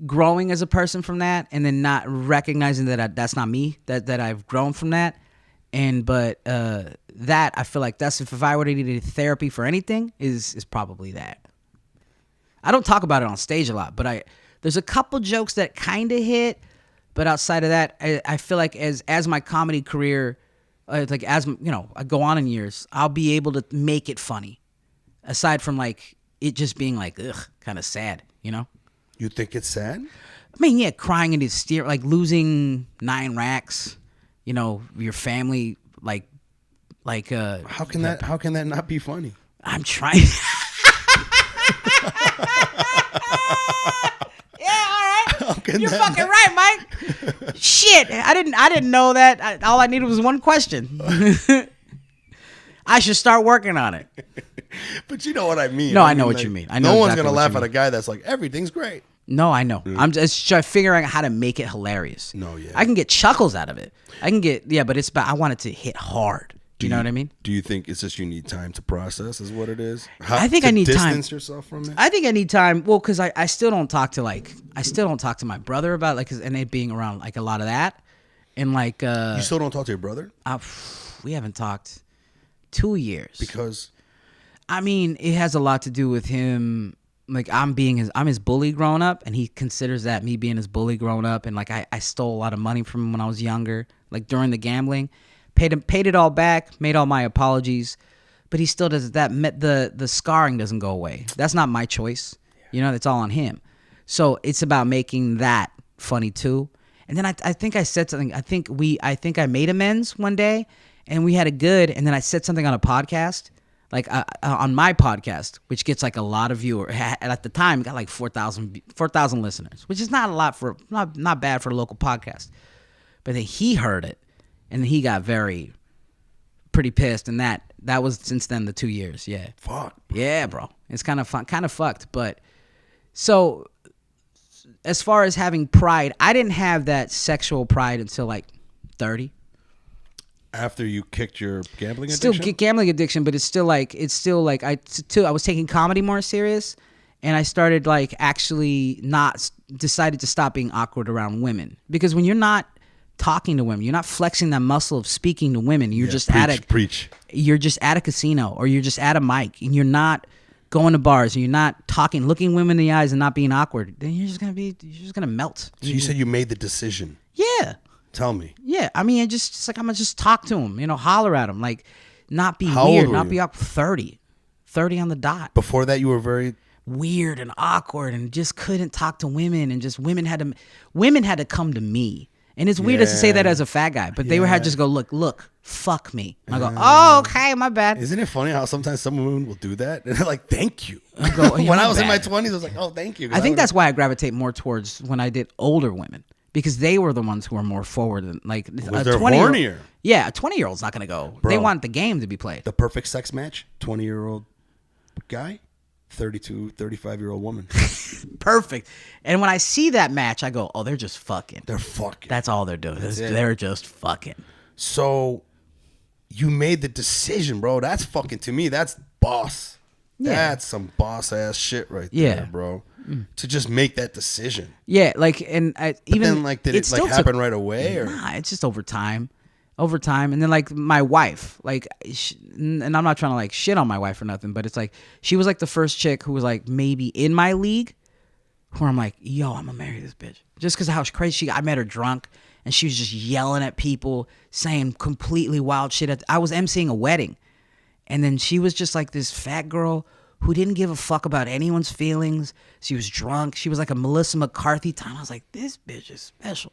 growing as a person from that, and then not recognizing that that's not me, that I've grown from that. But that, I feel like that's, if I were to need therapy for anything, is probably that. I don't talk about it on stage a lot, but there's a couple jokes that kind of hit, but outside of that, I feel like as my comedy career, like as you know, I go on in years, I'll be able to make it funny, aside from like it just being like kind of sad, you know. You think it's sad? I mean, yeah, crying into steer, like losing 9 racks, you know, your family, like how can that not be funny? I'm trying. You're fucking right, Mike. Shit, I didn't know that. All I needed was one question. I should start working on it. But you know what I mean. No, I know what you mean. I know no one's exactly gonna what laugh you at a mean. guy that's like, everything's great. No, I know. I'm just figuring out how to make it hilarious. No, yeah. I can get chuckles out of it. I can get but I want it to hit hard. Do you know what I mean? Do you think it's just you need time to process? Is what it is? I think I need time. Distance yourself from it. I think I need time. Well, because I still don't talk to my brother about like, and it being around like a lot of that, and like you still don't talk to your brother? We haven't talked 2 years Because I mean, it has a lot to do with him. Like I'm his bully growing up, and he considers that me being his bully growing up, and like I stole a lot of money from him when I was younger, like during the gambling. Paid it all back, made all my apologies, but he still does that. The scarring doesn't go away. That's not my choice. You know, it's all on him. So it's about making that funny too. And then I think I said something. I think I made amends one day, and we had a good. And then I said something on a podcast, like on my podcast, which gets like a lot of viewers. At the time, it got like 4,000 listeners, which is not a lot for not bad for a local podcast. But then he heard it. And he got pretty pissed, and that was since then the 2 years. Yeah. Fuck. Yeah, bro. It's kind of fucked. But so as far as having pride, I didn't have that sexual pride until like 30. After you kicked your gambling addiction? Still gambling addiction, but it's still like I was taking comedy more serious, and I started like actually decided to stop being awkward around women, because when you're not talking to women, you're not flexing that muscle of speaking to women. You're just you're just at a casino, or you're just at a mic, and you're not going to bars, and you're not talking, looking women in the eyes and not being awkward. Then you're just gonna melt. So you said you made the decision. Yeah. Tell me. Yeah. I mean, it's like I'm gonna just talk to him, you know, holler at him, like not be How weird, old were not you? be awkward. 30 on the dot. Before that, you were very weird and awkward, and just couldn't talk to women, and just women had to come to me. And it's weird to say that as a fat guy, but they would have to just go, look, fuck me. And I go, oh, okay, my bad. Isn't it funny how sometimes some women will do that? And they're like, thank you. I go, oh, yeah, when my I was in my bad. 20s, I was like, oh, thank you. I think that's why I gravitate more towards when I did older women, because they were the ones who were more forward. Than like Was they're hornier. Yeah, a 20-year-old's not going to go. Bro, they want the game to be played. The perfect sex match, 20-year-old guy, 32, 35-year-old woman. Perfect. And when I see that match, I go, oh, they're just fucking. They're fucking. That's all they're doing. They're just fucking. So you made the decision, bro. That's fucking, to me, that's boss. Yeah. That's some boss ass shit right Yeah. there, bro. To just make that decision. Yeah, like, and But then, like, did it like happen right away? Or? Nah, it's just over time. And then like my wife, like, and I'm not trying to like shit on my wife or nothing, but it's like she was like the first chick who was like maybe in my league where I'm like, yo, I'm gonna marry this bitch, just because of how crazy I met her drunk, and she was just yelling at people, saying completely wild shit. I was emceeing a wedding, and then she was just like this fat girl who didn't give a fuck about anyone's feelings. She was drunk. She was like a Melissa McCarthy time. I was like, this bitch is special.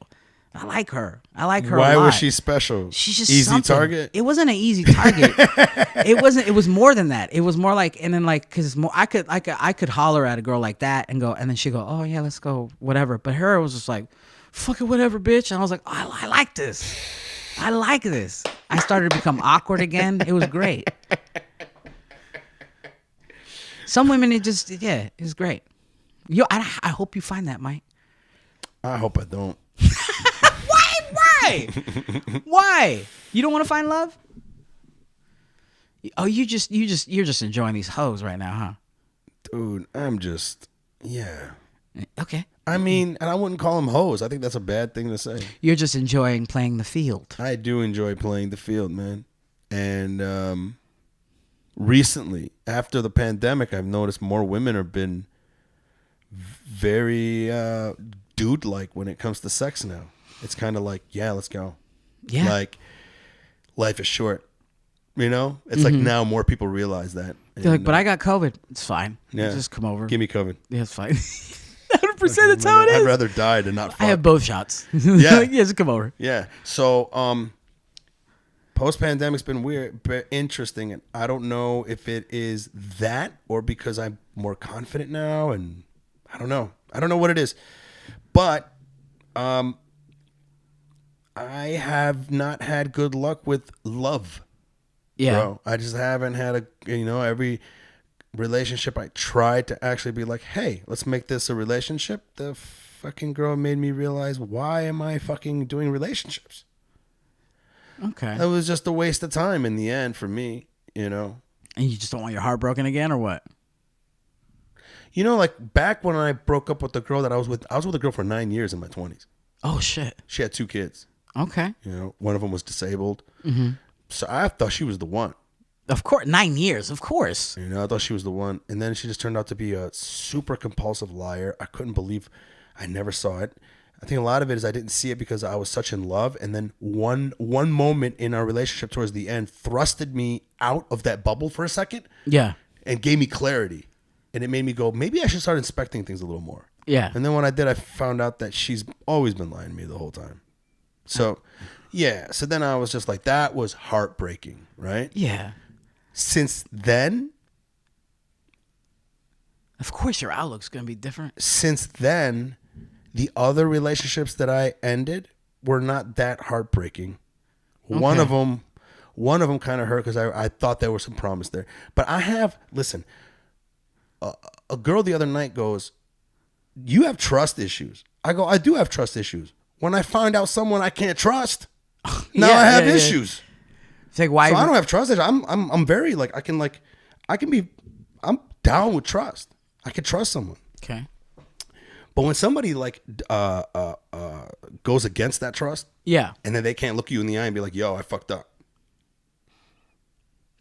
I like her. Why a lot. was she special? She's just easy something. target. It wasn't an easy target. It wasn't. It was more than that. It was more like, and then like, cause more, I could holler at a girl like that and go, and then she go, oh yeah, let's go, whatever. But her was just like, fuck it, whatever, bitch. And I was like, I like this. I like this. I started to become awkward again. It was great. Some women, it's great. I hope you find that, Mike. I hope I don't. Why? Why? Why? You don't want to find love? Oh, you're just enjoying these hoes right now, huh? Dude, I'm just, yeah. Okay. I mean, and I wouldn't call them hoes. I think that's a bad thing to say. You're just enjoying playing the field. I do enjoy playing the field, man. And recently, after the pandemic, I've noticed more women have been very dude-like when it comes to sex now. It's kind of like, yeah, let's go. Yeah. Like, life is short. You know? It's like now more people realize that. They're like, but I got COVID. It's fine. Yeah. Just come over. Give me COVID. Yeah, it's fine. 100% that's how it is. I'd rather die than not fuck. I have both shots. Yeah. Yeah, just come over. Yeah. So, post-pandemic's been weird, but interesting. And I don't know if it is that or because I'm more confident now. And I don't know. I don't know what it is. But I have not had good luck with love. Yeah. Bro, I just haven't had every relationship I tried to actually be like, hey, let's make this a relationship. The fucking girl made me realize, why am I fucking doing relationships? Okay. That was just a waste of time in the end for me, you know. And you just don't want your heart broken again, or what? You know, like back when I broke up with the girl that I was with a girl for 9 years in my 20s. Oh, shit. She had 2 kids. Okay. You know, one of them was disabled. Mm-hmm. So I thought she was the one. Of course. 9 years. Of course. You know, I thought she was the one. And then she just turned out to be a super compulsive liar. I couldn't believe I never saw it. I think a lot of it is I didn't see it because I was such in love. And then one moment in our relationship towards the end thrusted me out of that bubble for a second. Yeah. And gave me clarity. And it made me go, maybe I should start inspecting things a little more. Yeah. And then when I did, I found out that she's always been lying to me the whole time. So, yeah. So then I was just like, that was heartbreaking, right? Yeah. Since then, of course your outlook's going to be different. Since then, the other relationships that I ended were not that heartbreaking. Okay. One of them kind of hurt because I thought there was some promise there. But listen, a girl the other night goes, you have trust issues. I go, I do have trust issues. When I find out someone I can't trust, now I have issues. It's like, why? So I don't have trust issues. I'm very like, I'm down with trust. I can trust someone. Okay. But when somebody like goes against that trust, Yeah. and then they can't look you in the eye and be like, "Yo, I fucked up."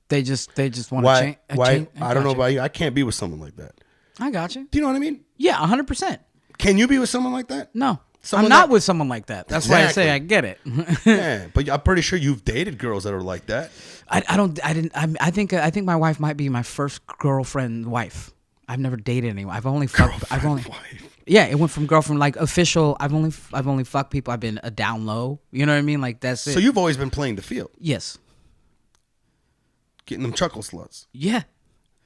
They just want to change. Why? I don't know about you. I can't be with someone like that. I got you. Do you know what I mean? Yeah, 100%. Can you be with someone like that? No. Someone I'm not that- with someone like that. That's why I say I get it. Yeah, but I'm pretty sure you've dated girls that are like that. I think my wife might be my first girlfriend wife. I've never dated anyone. I've only fucked. Wife. Yeah, it went from girlfriend like official. I've only fucked people. I've been a down low. You know what I mean? Like that's it. So you've always been playing the field, Yes. getting them chuckle sluts. Yeah.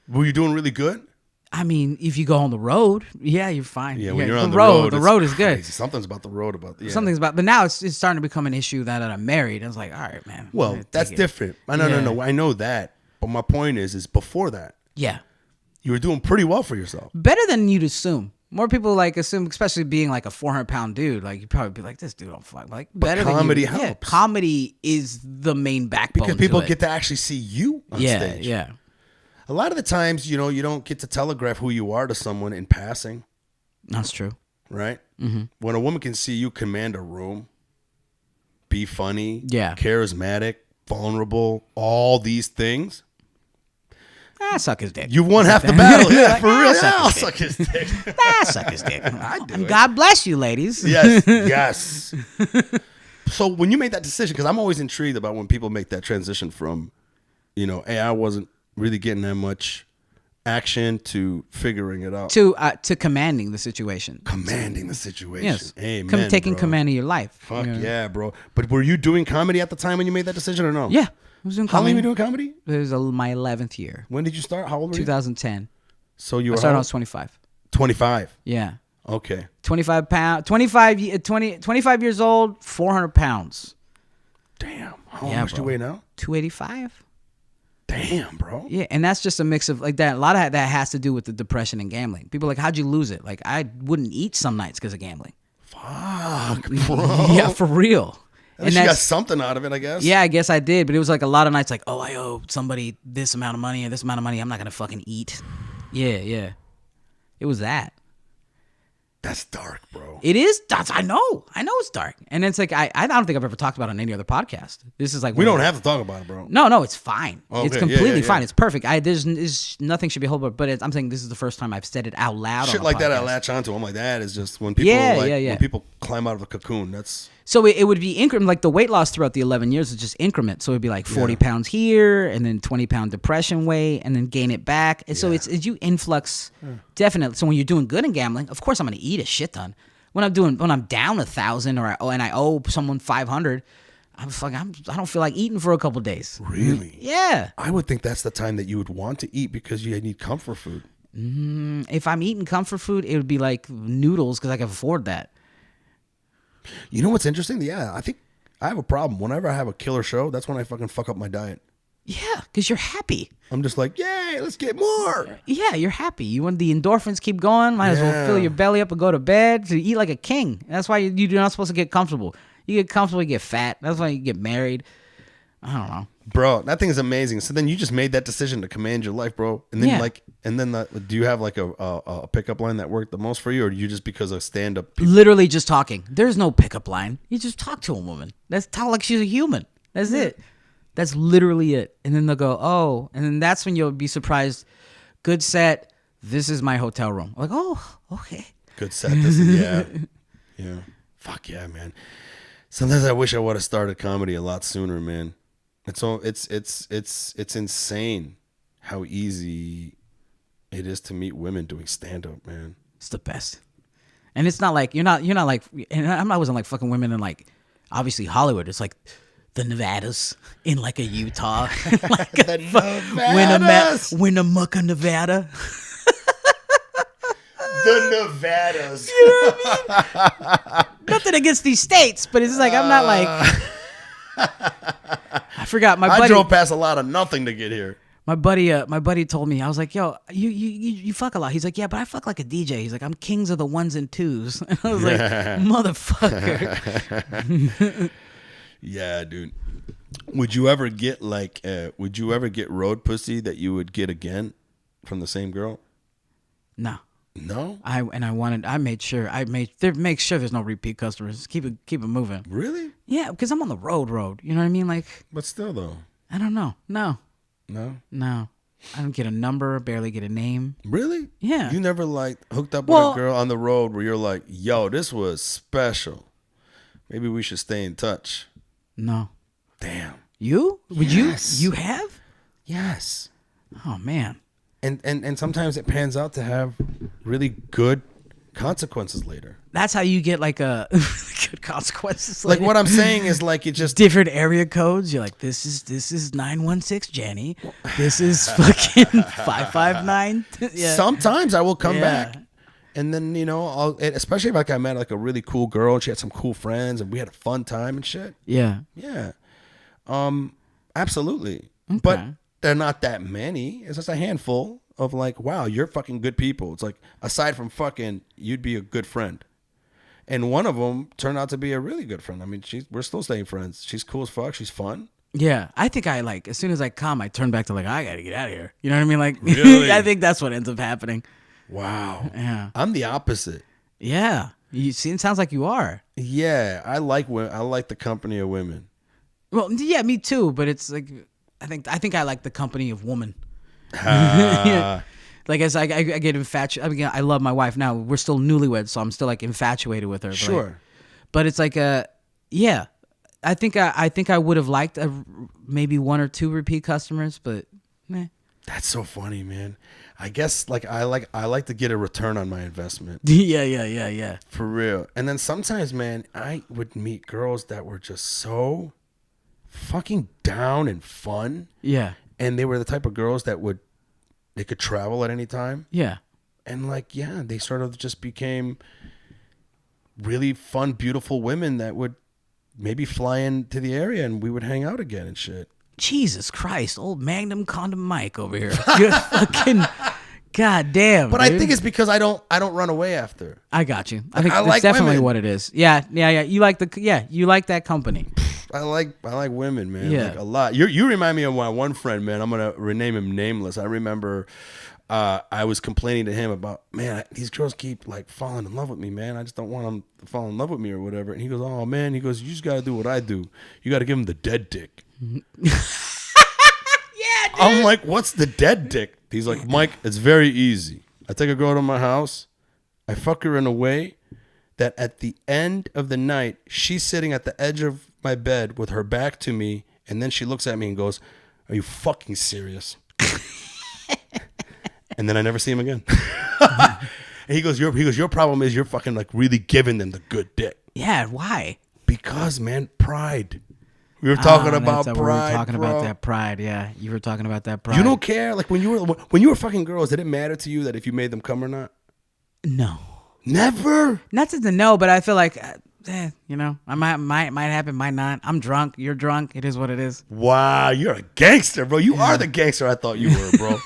Were you doing really good? I mean, if you go on the road, yeah, you're fine. Yeah, when you're on the road it's is good. crazy. Something's about the road yeah. Something's about, but now it's starting to become an issue that I'm married. I was like, all right, man. I'm Well, gonna that's take it. different. No. I know that, but my point is before that, Yeah. you were doing pretty well for yourself. Better than you'd assume. More people like assume, especially being like a 400-pound dude. Like you'd probably be like, this dude don't fuck. Like better comedy than you. Yeah, helps. comedy is the main backbone. Because people to it. get to actually see you on stage. Yeah. A lot of the times, you don't get to telegraph who you are to someone in passing, That's true. right? Mm-hmm. When a woman can see you command a room, be funny, Yeah. charismatic, vulnerable, all these things, Suck his dick. you won half the battle. Yeah, for real. suck I'll his suck his dick. Suck his dick. I do it. God bless you, ladies. Yes. So when you made that decision, because I'm always intrigued about when people make that transition from, hey, I wasn't really getting that much action to figuring it out. To commanding the situation. Commanding the situation. Yes. Amen, taking bro. command of your life. Fuck yeah, bro. But were you doing comedy at the time when you made that decision or no? Yeah. I was doing How long comedy. were you doing comedy? It was my 11th year. When did you start? How old were you? 2010. So you I were started when I how was 25. 25. Yeah. Okay. 25 years old, 400 pounds. Damn. How Yeah, much do you bro. weigh now? 285. Damn, bro. Yeah, and that's just a mix of like that. A lot of that has to do with the depression and gambling. People are like, how'd you lose it? Like, I wouldn't eat some nights because of gambling. Fuck, bro. Yeah, for real. At least you got something out of it, I guess. Yeah, I guess I did, but it was like a lot of nights like, oh, I owe somebody this amount of money or this amount of money. I'm not going to fucking eat. Yeah. It was that. That's dark, bro. It is. I know it's dark. And it's like, I don't think I've ever talked about it on any other podcast. This is like. We don't have to talk about it, bro. No, it's fine. Okay, it's completely yeah. fine. It's perfect. There's nothing should be held back, but I'm saying this is the first time I've said it out loud. Shit on a like podcast. that I latch onto. I'm like, that is just when people when people climb out of a cocoon. That's so it would be increment, like the weight loss throughout the 11 years is just increment. So it'd be like 40 pounds here, and then 20-pound depression weight, and then gain it back. And so it's you influx definitely. So when you're doing good in gambling, of course I'm going to eat a shit ton. When I'm down 1,000 and I owe someone 500, I don't feel like eating for a couple days. Really? Yeah. I would think that's the time that you would want to eat because you need comfort food. If I'm eating comfort food, it would be like noodles because I can afford that. You know what's interesting? Yeah, I think I have a problem. Whenever I have a killer show, that's when I fucking fuck up my diet. Yeah, because you're happy. I'm just like, yay, let's get more. Yeah, you're happy. You want the endorphins keep going. Might as well fill your belly up and go to bed. To eat like a king. That's why you're not supposed to get comfortable. You get comfortable, you get fat. That's why you get married. I don't know. Bro, that thing is amazing. So then you just made that decision to command your life, bro. And then do you have like a pickup line that worked the most for you, or do you just because of stand-up people? Literally just talking. There's no pickup line. You just talk to a woman. That's talk like she's a human. That's it. That's literally it. And then they'll go, oh. And then that's when you'll be surprised. Good set. This is my hotel room. I'm like, oh, okay. Good set. Yeah. Fuck yeah, man. Sometimes I wish I would have started comedy a lot sooner, man. It's insane how easy it is to meet women doing stand-up, man. It's the best. And it's not like you're not like, and I wasn't like fucking women in like obviously Hollywood. It's like the Nevadas in like a Utah, like The Nevadas. Winnemucca, Nevada. The Nevadas. You know what I mean? Nothing against these states, but it's like I'm not like. I forgot my buddy. I drove past a lot of nothing to get here. My buddy told me, I was like, yo, you fuck a lot. He's like, yeah, but I fuck like a DJ. He's like, I'm kings of the ones and twos. And I was like, motherfucker. Yeah, dude. Would you ever get road pussy that you would get again from the same girl? No. No? I made sure there's no repeat customers. Keep it moving. Really? Yeah, because I'm on the road. You know what I mean? Like, But still though. I don't know. No. No? I don't get a number, barely get a name. Really? Yeah. You never hooked up with a girl on the road where you're like, yo, this was special. Maybe we should stay in touch. No. Damn. You? Yes. You have? Yes. Oh man. And sometimes it pans out to have really good consequences later. That's how you get like a good consequences later. Like what I'm saying is like it just different area codes. You're like, this is 916 Jenny. This is fucking 559. Yeah. Sometimes I will come back. And then, especially if I met like a really cool girl and she had some cool friends and we had a fun time and shit. Yeah. Yeah. Absolutely. Okay. But they're not that many. It's just a handful of like, wow, you're fucking good people. It's like, aside from fucking, you'd be a good friend. And one of them turned out to be a really good friend. I mean, we're still staying friends. She's cool as fuck. She's fun. Yeah. I think as soon as I come, I turn back to like, I got to get out of here. You know what I mean? Like, really? I think that's what ends up happening. Wow. Yeah. I'm the opposite. Yeah. You see, it sounds like you are. Yeah. I like the company of women. Well, yeah, me too. But it's like, I think I like the company of woman. Yeah. Like as I get infatuated. I mean, I love my wife now. We're still newlyweds, so I'm still like infatuated with her. Sure. But it's like yeah. I think I would have liked maybe one or two repeat customers, but meh. That's so funny, man. I guess like I like to get a return on my investment. Yeah. For real. And then sometimes, man, I would meet girls that were just so fucking down and fun. Yeah. And they were the type of girls that they could travel at any time. Yeah. And like, yeah, they sort of just became really fun, beautiful women that would maybe fly into the area and we would hang out again and shit. Jesus Christ, old Magnum Condom Mike over here. You're fucking goddamn. But dude. I think it's because I don't run away after. I got you. I think I that's like definitely women. what it is. Yeah. You like you like that company. like women, man. Yeah. Like a lot. You remind me of my one friend, man. I'm gonna rename him Nameless. I remember I was complaining to him about, man, these girls keep like falling in love with me, man. I just don't want them to fall in love with me or whatever. And he goes, oh man, he goes, you just gotta do what I do. You gotta give him the dead dick. Yeah, dude. I'm like, what's the dead dick? He's like, Mike, it's very easy. I take a girl to my house. I fuck her in a way that at the end of the night, she's sitting at the edge of my bed with her back to me, and then she looks at me and goes, are you fucking serious? And then I never see him again. And he goes, your problem is you're fucking like really giving them the good dick. Yeah, why? Because, man, pride. We were talking about pride. We were talking bro. about that pride. Yeah, you were talking about that pride. You don't care? Like when you were fucking girls, did it matter to you that if you made them come or not? No. Never. Not to know, but I feel like, you know, I might happen, might not. I'm drunk. You're drunk. It is what it is. Wow, you're a gangster, bro. You are the gangster I thought you were, bro.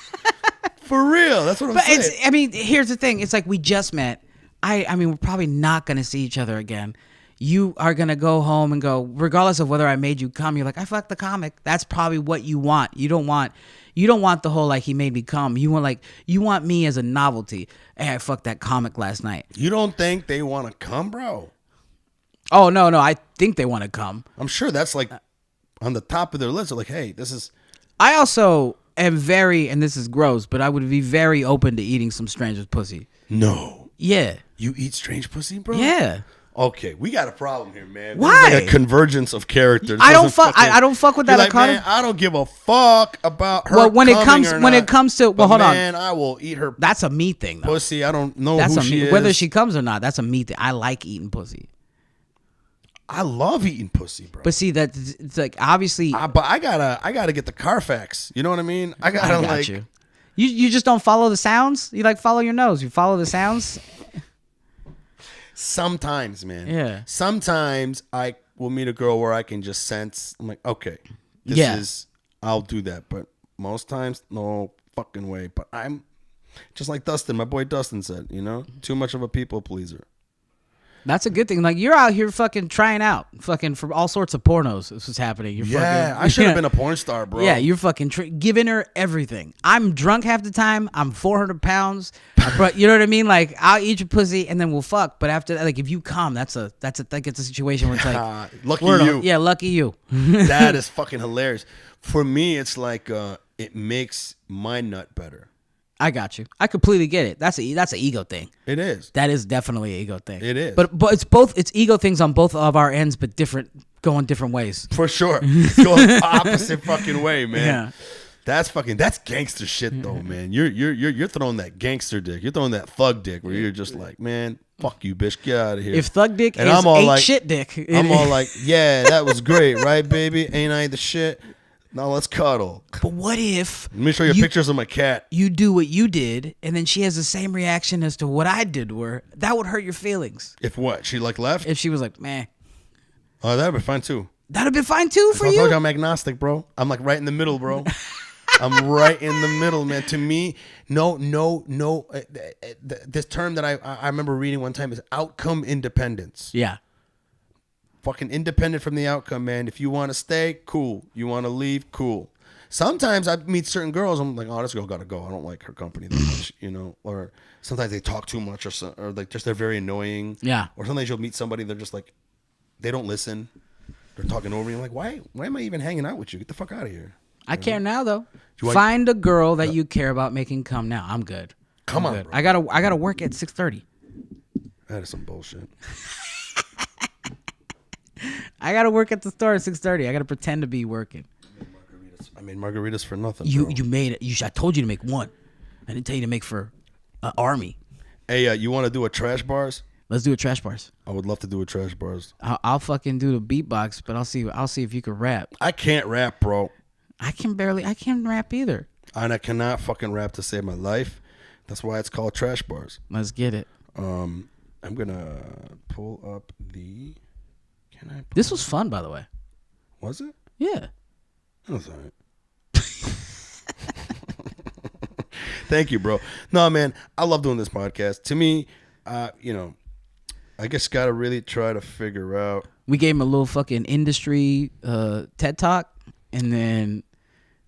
For real. That's what I'm saying. But I mean, here's the thing. It's like we just met. I mean, we're probably not going to see each other again. You are going to go home and go, regardless of whether I made you come, you're like, I fucked the comic. That's probably what you want. You don't want the whole like he made me come. You want me as a novelty. Hey, I fucked that comic last night. You don't think they want to come, bro? Oh, no. I think they want to come. I'm sure that's like on the top of their list. They're like, hey, this is... I also am very, and this is gross, but I would be very open to eating some stranger's pussy. No. Yeah. You eat strange pussy, bro? Yeah. Okay, we got a problem here, man. Why? Like a convergence of characters. I don't fuck with that. Like, man, I don't give a fuck about her. Well, when it comes to hold on, man, I will eat her. That's a me thing, though. Pussy. I don't know who she is. Whether she comes or not, that's a me thing. I like eating pussy. I love eating pussy, bro. But see, it's like obviously. But I gotta get the Carfax. You know what I mean? I got like you. You just don't follow the sounds. You like follow your nose. You follow the sounds. Sometimes, man. Yeah. Sometimes I will meet a girl where I can just sense. I'm like, okay, I'll do that. But most times, no fucking way. But I'm just like Dustin. My boy Dustin said, you know, too much of a people pleaser. That's a good thing. Like you're out here fucking trying out, fucking for all sorts of pornos. This is happening. I should have been a porn star, bro. Yeah, you're fucking giving her everything. I'm drunk half the time. I'm 400 pounds. You know what I mean? Like I'll eat your pussy and then we'll fuck. But after that, like if you come, that's a situation where it's like lucky you. Yeah, lucky you. That is fucking hilarious. For me, it's like it makes my nut better. I got you. I completely get it. That's an ego thing. It is. That is definitely an ego thing. It is. But it's ego things on both of our ends, but going different ways. For sure. Going opposite fucking way, man. Yeah. That's gangster shit though, man. You're throwing that gangster dick. You're throwing that thug dick where you're just like, man, fuck you, bitch. Get out of here. If thug dick and is I'm all ain't like, shit dick. I'm all like, yeah, that was great, right, baby? Ain't I the shit? Now let's cuddle. But what if... Let me show you pictures of my cat. You do what you did, and then she has the same reaction as to what I did to her. That would hurt your feelings. If what? She like left? If she was like, meh. Oh, that would be fine too. That would be fine too for you? I told you I'm agnostic, bro. I'm like right in the middle, bro. I'm right in the middle, man. To me, no. This term that I remember reading one time is outcome independence. Yeah. Fucking independent from the outcome, man. If you want to stay, cool. You want to leave, cool. Sometimes I meet certain girls, I'm like, oh, this girl got to go. I don't like her company that much, you know. Or sometimes they talk too much, or like just they're very annoying. Yeah. Or sometimes you'll meet somebody, they're just like, they don't listen. They're talking over you. I'm like, why am I even hanging out with you? Get the fuck out of here. I care now though. Find a girl that you care about making come now. I'm good. Come on, good. bro. I gotta work at 6:30. That is some bullshit. I gotta work at the store at 6:30. I gotta pretend to be working. I made margaritas for nothing. You bro. made it. I told you to make one. I didn't tell you to make for an army. Hey, you want to do a trash bars? Let's do a trash bars. I would love to do a trash bars. I'll fucking do the beatbox, but I'll see if you can rap. I can't rap, bro. I can't rap either. And I cannot fucking rap to save my life. That's why it's called trash bars. Let's get it. I'm gonna pull up the. This was fun, by the way. Was it? Yeah. That was all right. Thank you, bro. No, man, I love doing this podcast. To me, I guess gotta really try to figure out We gave him a little fucking industry TED talk, and then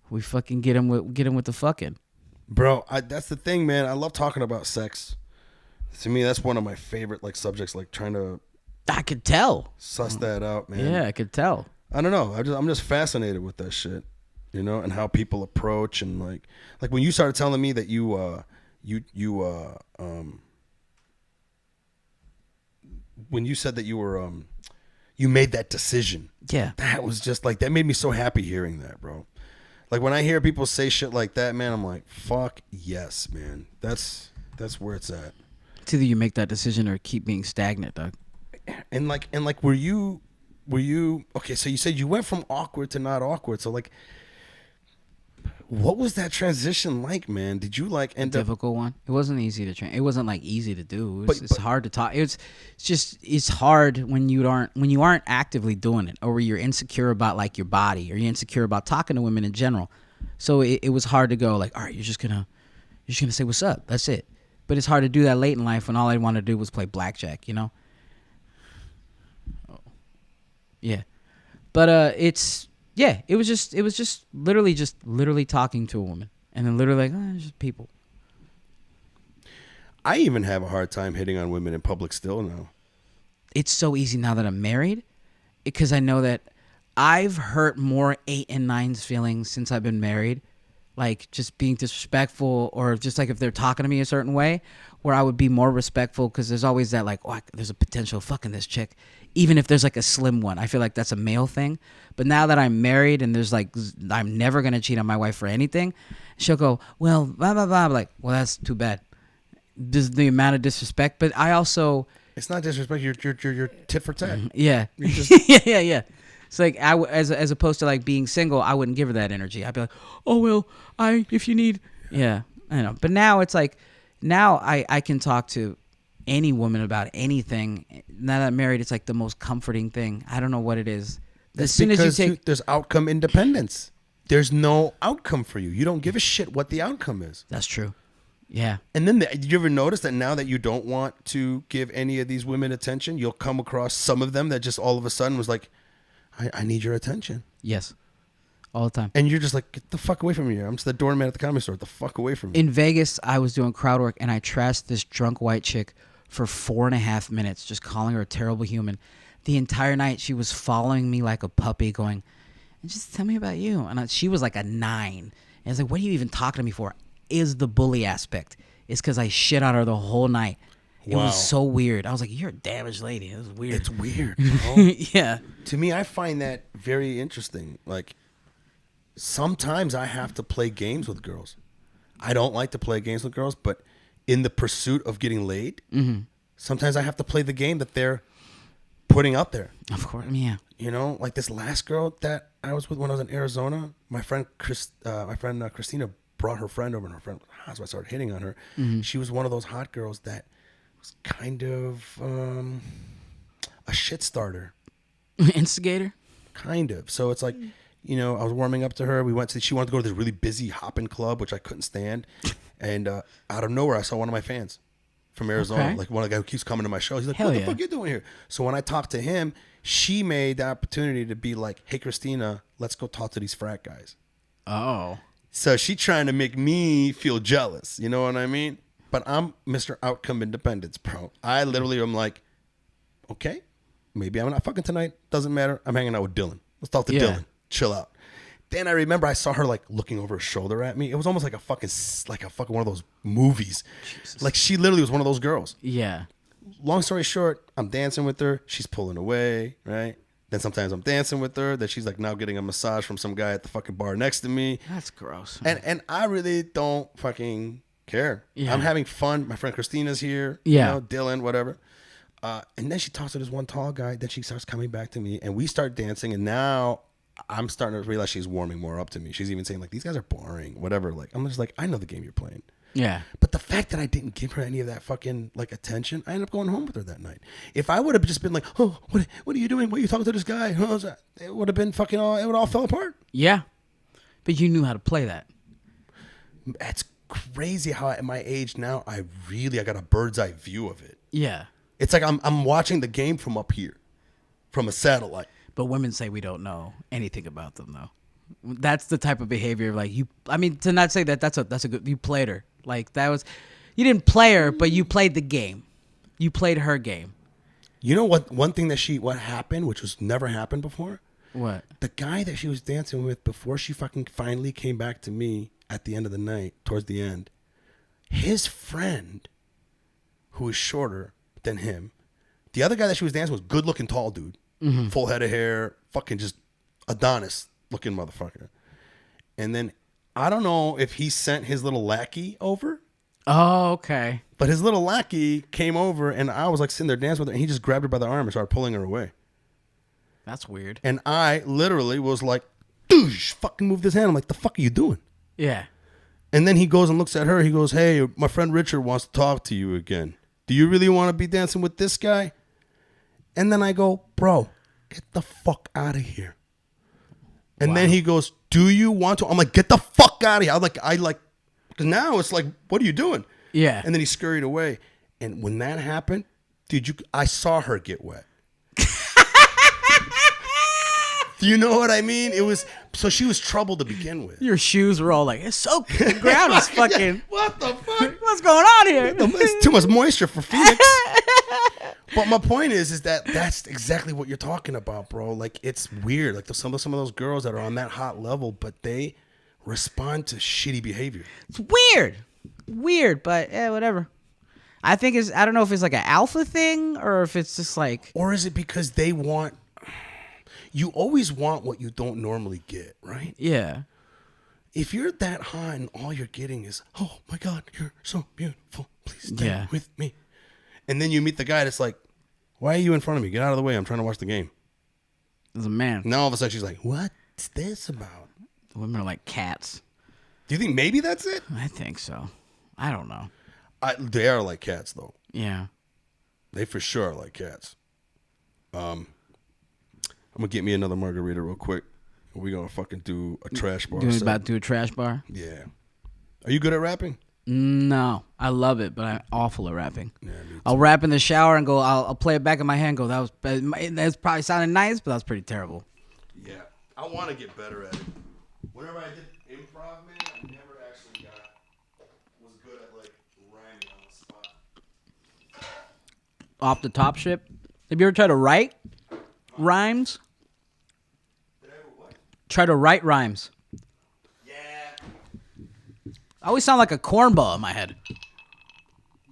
we fucking get him with the fucking. Bro, that's the thing, man. I love talking about sex. To me, that's one of my favorite like subjects. Like trying to. I could tell. Suss that out, man. Yeah, I could tell. I don't know. I'm just fascinated with that shit, you know, and how people approach and like when you started telling me that when you said that you were you made that decision. Yeah. That was just like that made me so happy hearing that, bro. Like when I hear people say shit like that, man, I'm like, fuck yes, man. That's where it's at. It's either you make that decision or keep being stagnant, dog. And like were you okay, so you said you went from awkward to not awkward. So like what was that transition like, man? Did you like end up difficult one? It wasn't easy to train. It wasn't like easy to do. It's But hard to talk. It's hard when you aren't actively doing it, or you're insecure about like your body, or you're insecure about talking to women in general. So it was hard to go like, all right, you're just gonna say what's up. That's it. But it's hard to do that late in life when all I wanted to do was play blackjack, you know? Yeah. But it was just literally talking to a woman, and then literally like, it's just people. I even have a hard time hitting on women in public still now. It's so easy now that I'm married, because I know that I've hurt more 8 and 9's feelings since I've been married, like just being disrespectful, or just like if they're talking to me a certain way, where I would be more respectful, because there's always that like, there's a potential of fucking this chick, even if there's like a slim one. I feel like that's a male thing. But now that I'm married and there's like, I'm never gonna cheat on my wife for anything, she'll go, well, blah blah blah. I'm like, well, that's too bad. Just the amount of disrespect. But I also, it's not disrespect. You're tit for tat. Yeah. Just, yeah. It's like as opposed to like being single, I wouldn't give her that energy. I'd be like, oh well, if you need, yeah, I know. But now it's like, now I can talk to any woman about anything. Now that I'm married, it's like the most comforting thing. I don't know what it is. As soon as there's outcome independence. There's no outcome for you. You don't give a shit what the outcome is. That's true. Yeah. And then did you ever notice that now that you don't want to give any of these women attention, you'll come across some of them that just all of a sudden was like, I need your attention. Yes. All the time. And you're just like, get the fuck away from me. I'm just the doorman at the comedy store. Get the fuck away from me. In Vegas, I was doing crowd work, and I trashed this drunk white chick for 4.5 minutes, just calling her a terrible human. The entire night, she was following me like a puppy, going, just tell me about you. And she was like a 9. And I was like, what are you even talking to me for? Is the bully aspect. It's because I shit on her the whole night. It was so weird. I was like, you're a damaged lady. It was weird. It's weird, bro. Yeah. To me, I find that very interesting. Like, sometimes I have to play games with girls. I don't like to play games with girls, but in the pursuit of getting laid, sometimes I have to play the game that they're putting out there. Of course, yeah. You know, like this last girl that I was with when I was in Arizona, my friend Christina brought her friend over, and her friend was hot, so I started hitting on her. She was one of those hot girls that was kind of a shit starter. Instigator? Kind of. So it's like, you know, I was warming up to her. She wanted to go to this really busy hopping club, which I couldn't stand. And out of nowhere, I saw one of my fans from Arizona, Okay. like one of the guys who keeps coming to my show. He's like, Hell what the yeah. fuck you doing here? So when I talked to him, she made the opportunity to be like, hey, Christina, let's go talk to these frat guys. Oh. So she trying to make me feel jealous. You know what I mean? But I'm Mr. Outcome Independence, bro. I literally am like, okay, maybe I'm not fucking tonight. Doesn't matter. I'm hanging out with Dylan. Let's talk to Dylan. Chill out. Then I remember I saw her like looking over her shoulder at me. It was almost like a fucking one of those movies. Jesus. Like she literally was one of those girls. Yeah. Long story short, I'm dancing with her. She's pulling away, right? Then sometimes I'm dancing with her. That she's like now getting a massage from some guy at the fucking bar next to me. That's gross. And I really don't fucking care. Yeah. I'm having fun. My friend Christina's here. Yeah. You know, Dylan, whatever. And then she talks to this one tall guy. Then she starts coming back to me, and we start dancing. And now I'm starting to realize she's warming more up to me. She's even saying like, these guys are boring, whatever. Like, I'm just like, I know the game you're playing. Yeah. But the fact that I didn't give her any of that fucking like attention, I ended up going home with her that night. If I would have just been like, oh, what are you doing? What are you talking to this guy? It would have been fucking it would all fell apart. Yeah. But you knew how to play that. It's crazy how at my age now, I got a bird's eye view of it. Yeah. It's like I'm watching the game from up here. from a satellite. But women say we don't know anything about them, though. That's the type of behavior, like you. I mean, to not say that that's a good. You played her, like that was. You didn't play her, but you played the game. You played her game. You know what? One thing that what happened, which was never happened before. What? The guy that she was dancing with before she fucking finally came back to me at the end of the night, towards the end, his friend, who was shorter than him, the other guy that she was dancing with was good looking, tall dude, full head of hair, fucking just Adonis looking motherfucker. And then I don't know if he sent his little lackey over. Oh, okay. But his little lackey came over, and I was like sitting there dancing with her, and he just grabbed her by the arm and started pulling her away. That's weird. And I literally was like, "Doosh, fucking move this hand." I'm like, "The fuck are you doing?" Yeah. And then he goes and looks at her. He goes, "Hey, my friend Richard wants to talk to you again. Do you really want to be dancing with this guy?" And then I go, "Bro, get the fuck out of here." And then he goes, "Do you want to?" I'm like, "Get the fuck out of here." Because now it's like, what are you doing? Yeah. And then he scurried away. And when that happened, I saw her get wet. Do you know what I mean? So she was trouble to begin with. Your shoes were all like, it's soaked. The ground is fucking. Yeah, what the fuck? What's going on here? It's too much moisture for Phoenix. But my point is that that's exactly what you're talking about, bro. Like, it's weird. Like, some of those girls that are on that hot level, but they respond to shitty behavior. It's weird, but whatever. I think I don't know if it's like an alpha thing or if it's just like. Or is it because you always want what you don't normally get, right? Yeah. If you're that hot and all you're getting is, "Oh my God, you're so beautiful. Please stay with me." And then you meet the guy that's like, "Why are you in front of me? Get out of the way. I'm trying to watch the game." As a man. Now all of a sudden she's like, "What's this about?" Women are like cats. Do you think maybe that's it? I think so. I don't know. They are like cats, though. Yeah. They for sure are like cats. I'm gonna get me another margarita real quick. We're gonna fucking do a trash bar. You about to do a trash bar? Yeah. Are you good at rapping? No, I love it, but I'm awful at rapping. Yeah, me too. I'll rap in the shower and go. I'll play it back in my head. And go. That's probably sounded nice, but that was pretty terrible. Yeah, I want to get better at it. Whenever I did improv, man, I never actually was good at like rhyming on the spot. Off the top shit. Have you ever tried to write rhymes? Did I ever what? Try to write rhymes. Yeah. I always sound like a cornball in my head.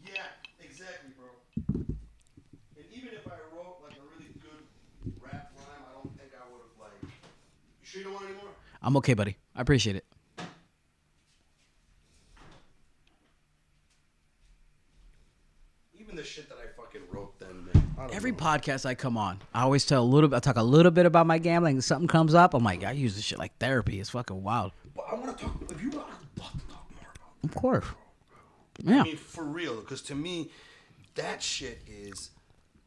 Yeah, exactly, bro. And even if I wrote like a really good rap rhyme, I don't think I would have like. You sure you don't want any more? I'm okay, buddy. I appreciate it. Even the shit that I fucking wrote then, man. I don't Every know. podcast I come on, I always talk a little bit about my gambling. Something comes up, I'm like, I use this shit like therapy. It's fucking wild. Well, I want to talk. If you want, I'd love to talk more about that. Of course. Yeah. I mean, for real, because to me, that shit is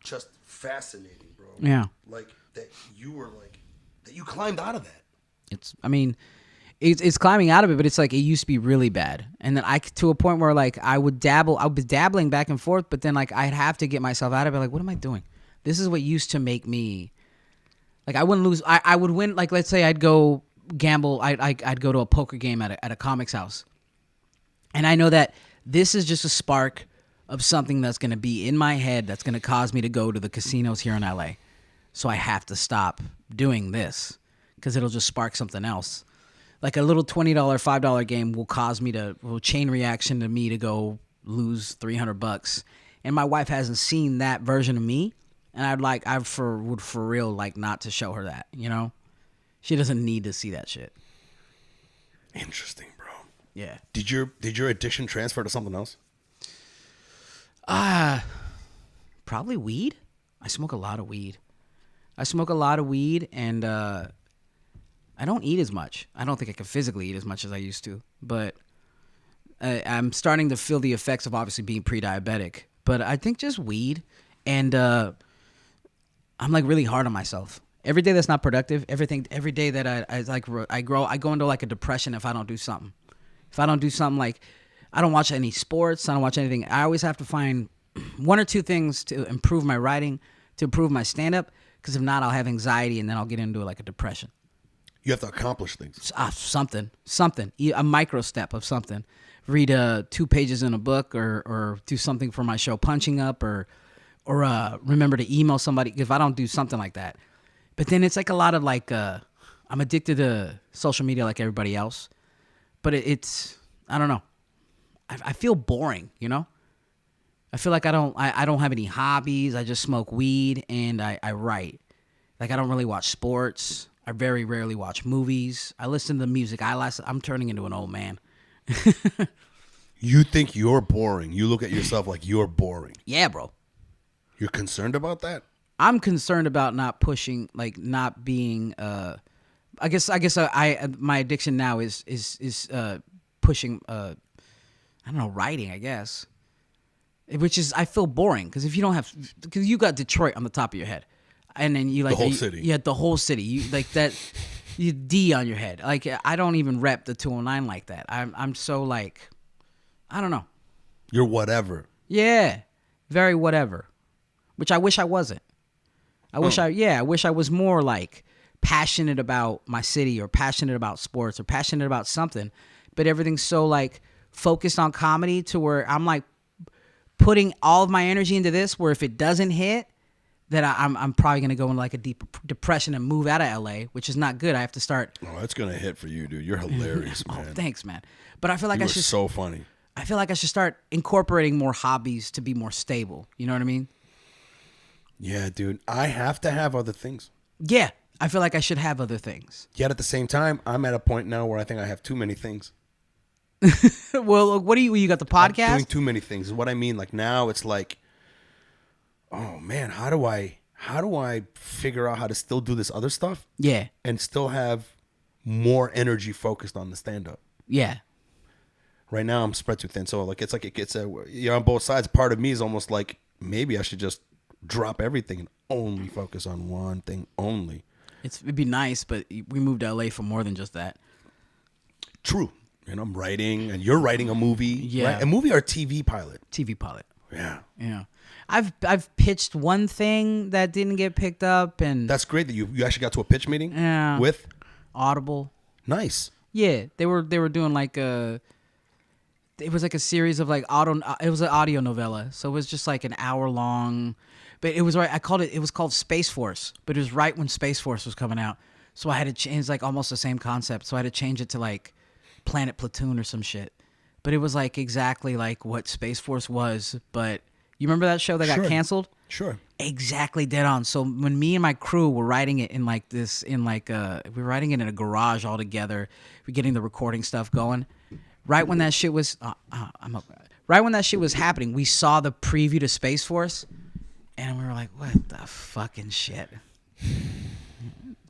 just fascinating, bro. Yeah. Like that you climbed out of that. It's climbing out of it, but it's like it used to be really bad, and then to a point where like I was dabbling back and forth, but then like I'd have to get myself out of it. Like, what am I doing? This is what used to make me. Like, I wouldn't lose. I would win. Like, let's say I'd go gamble. I'd go to a poker game at a comics house, and I know that this is just a spark of something that's going to be in my head that's going to cause me to go to the casinos here in LA. So I have to stop doing this because it'll just spark something else. Like a little $20, $5 game will chain reaction to me to go lose $300. And my wife hasn't seen that version of me. And would for real like not to show her that, you know? She doesn't need to see that shit. Interesting, bro. Yeah. Did your addiction transfer to something else? Probably weed. I smoke a lot of weed. And I don't eat as much. I don't think I can physically eat as much as I used to. But I'm starting to feel the effects of obviously being pre-diabetic. But I think just weed. And I'm like really hard on myself. Every day that's not productive, every day that I go into like a depression if I don't do something. If I don't do something, like I don't watch any sports, I don't watch anything. I always have to find one or two things to improve my writing, to improve my stand-up, Because if not, I'll have anxiety and then I'll get into like a depression. You have to accomplish things. Something, a micro step of something. Read 2 pages in a book, or do something for my show, Punching Up, or remember to email somebody if I don't do something like that. But then it's like a lot of like I'm addicted to social media like everybody else, but it's I don't know. I feel boring, you know. I feel like I don't have any hobbies. I just smoke weed and I write. Like I don't really watch sports. I very rarely watch movies. I listen to music. I'm turning into an old man. You think you're boring. You look at yourself like you're boring. Yeah, bro. You're concerned about that? I'm concerned about not pushing, like not being. I guess my addiction now is pushing. I don't know, writing. I guess, which is I feel boring because if you don't have, because you got Detroit on the top of your head, and then you like the whole city. Yeah, the whole city. You like that. You D on your head. Like I don't even rep the 209 like that. I'm so like, I don't know. You're whatever. Yeah, very whatever. Which I wish I wasn't. I wish I was more like passionate about my city or passionate about sports or passionate about something. But everything's so like focused on comedy to where I'm like putting all of my energy into this where if it doesn't hit, that I'm probably going to go into like a deep depression and move out of LA, which is not good. I have to start. Oh, that's going to hit for you, dude. You're hilarious, man. Oh, thanks, man. But I feel like you are so funny. I feel like I should start incorporating more hobbies to be more stable. You know what I mean? Yeah, dude. I have to have other things. Yeah. I feel like I should have other things. Yet at the same time, I'm at a point now where I think I have too many things. Well, what do you got the podcast? I'm doing too many things is what I mean. Like now it's like, oh man, how do I figure out how to still do this other stuff? Yeah. And still have more energy focused on the stand-up. Yeah. Right now I'm spread too thin. So like it's you're on both sides. Part of me is almost like maybe I should just drop everything and only focus on one thing only. It'd be nice, but we moved to LA for more than just that. True. And I'm writing, and you're writing a movie. Yeah. Right? A movie or TV pilot? TV pilot. Yeah. Yeah. I've pitched one thing that didn't get picked up, and that's great that you actually got to a pitch meeting. Yeah. With Audible. Nice. Yeah, they were doing like it was like a series of like it was an audio novella, so it was just like an hour long, but it was right. It was called Space Force, but it was right when Space Force was coming out, so I had to change like almost the same concept, so I had to change it to like Planet Platoon or some shit, but it was like exactly like what Space Force was, but you remember that show that got canceled? Sure. Exactly dead on. So when me and my crew were writing it in like this, we were writing it in a garage all together. We're getting the recording stuff going. Right when that shit was, right when that shit was happening, we saw the preview to Space Force, and we were like, "What the fucking shit?"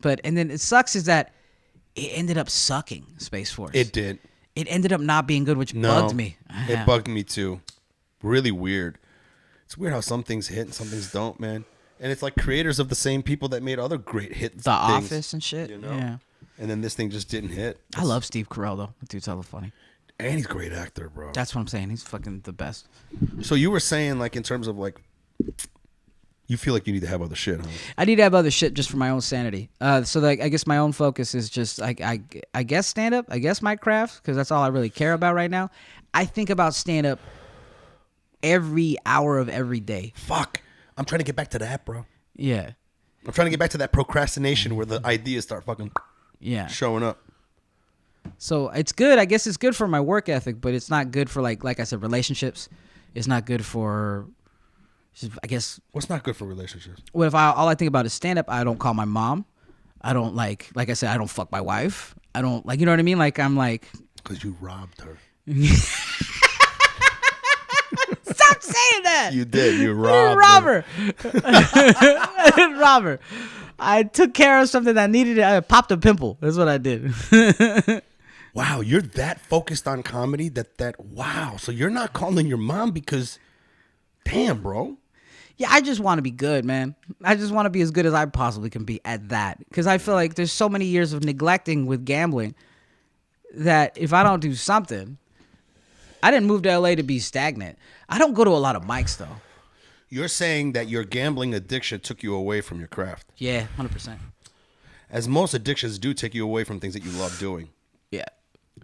And then it sucks is that it ended up sucking Space Force. It did. It ended up not being good, which bugged me. It bugged me too. Really weird. It's weird how some things hit and some things don't, man. And it's like creators of the same people that made other great hits. The Office and shit. You know? Yeah. And then this thing just didn't hit. I love Steve Carell though. That dude's hella funny. And he's a great actor, bro. That's what I'm saying. He's fucking the best. So you were saying, like, in terms of, like, you feel like you need to have other shit, huh? I need to have other shit just for my own sanity. So, like, I guess my own focus is just, I guess stand-up. I guess my craft, because that's all I really care about right now. I think about stand-up every hour of every day. Fuck. I'm trying to get back to that, bro. Yeah. I'm trying to get back to that procrastination where the ideas start fucking showing up. So it's good. I guess it's good for my work ethic, but it's not good for like I said, relationships. It's not good for, I guess. What's not good for relationships? Well, if all I think about is stand up, I don't call my mom. I don't like I said, I don't fuck my wife. I don't you know what I mean? Like I'm like. Because you robbed her. Stop saying that. You did. You robbed her. I didn't rob her. I took care of something that needed it. I popped a pimple. That's what I did. Wow, you're that focused on comedy that wow. So you're not calling your mom because, damn, bro. Yeah, I just want to be good, man. I just want to be as good as I possibly can be at that. Because I feel like there's so many years of neglecting with gambling that if I don't do something, I didn't move to LA to be stagnant. I don't go to a lot of mics though. You're saying that your gambling addiction took you away from your craft. Yeah, 100%. As most addictions do take you away from things that you love doing. Yeah.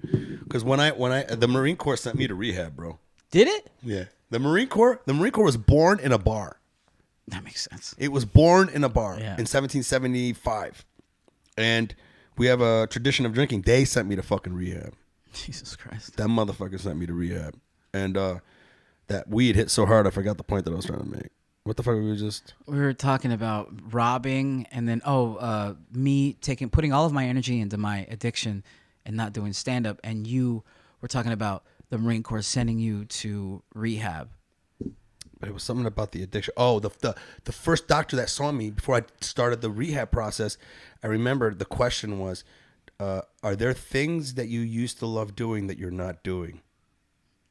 Because when I the Marine Corps sent me to rehab, bro. Did it? Yeah. The Marine Corps was born in a bar. That makes sense. It was born in a bar Yeah. in 1775. And we have a tradition of drinking. They sent me to fucking rehab. Jesus Christ. That motherfucker sent me to rehab. And that weed hit so hard I forgot the point that I was trying to make. What the fuck were we just? We were talking about robbing, and then me putting all of my energy into my addiction and not doing stand up, and you were talking about the Marine Corps sending you to rehab. But it was something about the addiction. Oh, the first doctor that saw me before I started the rehab process, I remember the question was, are there things that you used to love doing that you're not doing?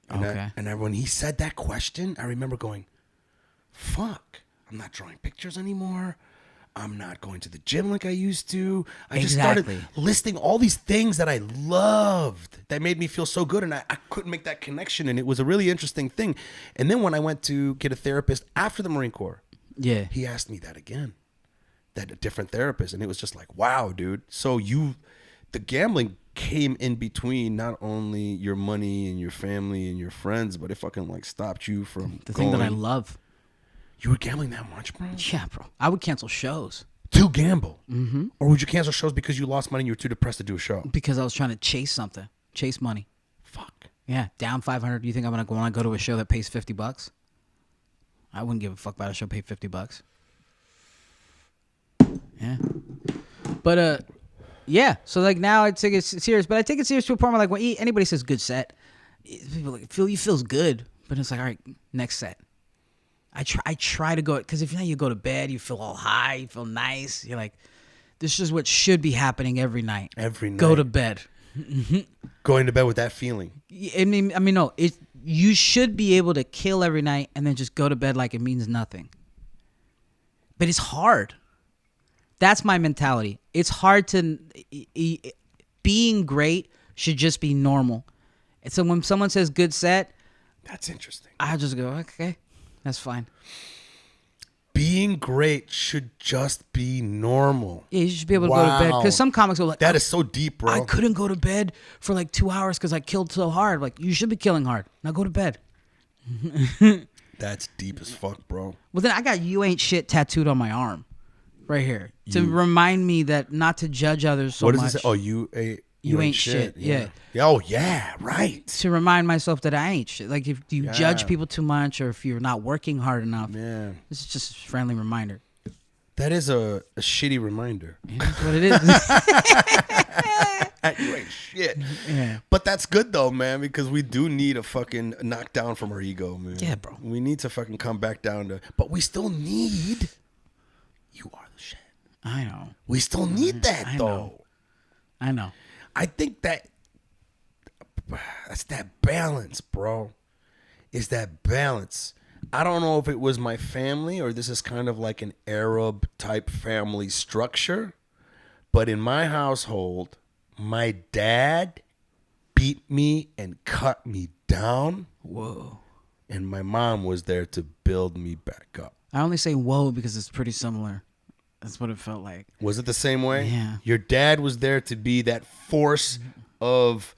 And Okay. When he said that question, I remember going, fuck, I'm not drawing pictures anymore. I'm not going to the gym like I used to. I just started listing all these things that I loved that made me feel so good, and I couldn't make that connection, and it was a really interesting thing. And then when I went to get a therapist after the Marine Corps, Yeah. he asked me that again, that a different therapist, and it was just like, wow, dude. So the gambling came in between not only your money and your family and your friends, but it fucking like stopped you from The thing that I love. You were gambling that much, bro? Yeah, bro. I would cancel shows. To gamble? Mm-hmm. Or would you cancel shows because you lost money and you were too depressed to do a show? Because I was trying to chase something. Chase money. Fuck. Yeah, down 500. You think I'm going to want to go to a show that pays $50? I wouldn't give a fuck about a show paid $50. Yeah. But, yeah. So, like, now I take it serious. But I take it serious to a point where, like, when anybody says good set, people like, feels good. But it's like, all right, next set. I try to go, because if you go to bed, you feel all high, you feel nice. You're like, this is what should be happening every night. Every night. Go to bed. Going to bed with that feeling. I mean, no. You should be able to kill every night and then just go to bed like it means nothing. But it's hard. That's my mentality. It's hard to... Being great should just be normal. And so when someone says good set... That's interesting. I just go, okay. That's fine. Being great should just be normal. Yeah, you should be able to go to bed. Because some comics are like, that is so deep, bro. I couldn't go to bed for like 2 hours because I killed so hard. Like, you should be killing hard. Now go to bed. That's deep as fuck, bro. Well, then I got "You Ain't Shit" tattooed on my arm. Right here. To remind me that not to judge others so much. What does it say? Oh, you ain't shit. Yeah. Oh, yeah, right. To remind myself that I ain't shit. Like, if you judge people too much or if you're not working hard enough, Man. this is just a friendly reminder. That is a shitty reminder. Yeah, that's what it is. You ain't shit. Yeah. But that's good, though, man, because we do need a fucking knockdown from our ego, man. Yeah, bro. We need to fucking come back down to... But we still need... You are the shit. I know. We still need that, I though. know. I know. I think that's that balance, bro. Is that balance. I don't know if it was my family or this is kind of like an Arab type family structure, but in my household, my dad beat me and cut me down. Whoa. And my mom was there to build me back up. I only say whoa because it's pretty similar. That's what it felt like. Was it the same way? Yeah. Your dad was there to be that force of,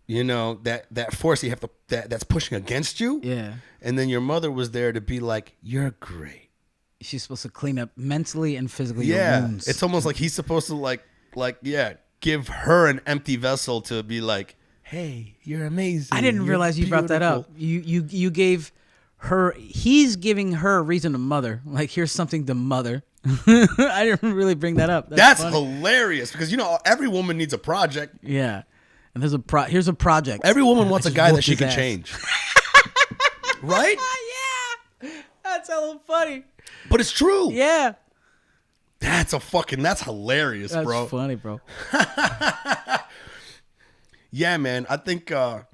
that force you have to that's pushing against you. Yeah. And then your mother was there to be like, you're great. She's supposed to clean up mentally and physically Yeah. your wounds. It's almost like he's supposed to give her an empty vessel to be like, hey, you're amazing. I didn't realize you brought that up. You gave her, he's giving her a reason to mother. Like, here's something to mother. I didn't really bring that up. That's hilarious because every woman needs a project. Yeah, and here's a project. Every woman wants a guy that she his can ass. change, right? Yeah, that's hella funny. But it's true. Yeah, that's hilarious, that's bro. funny, bro. Yeah, man. I think I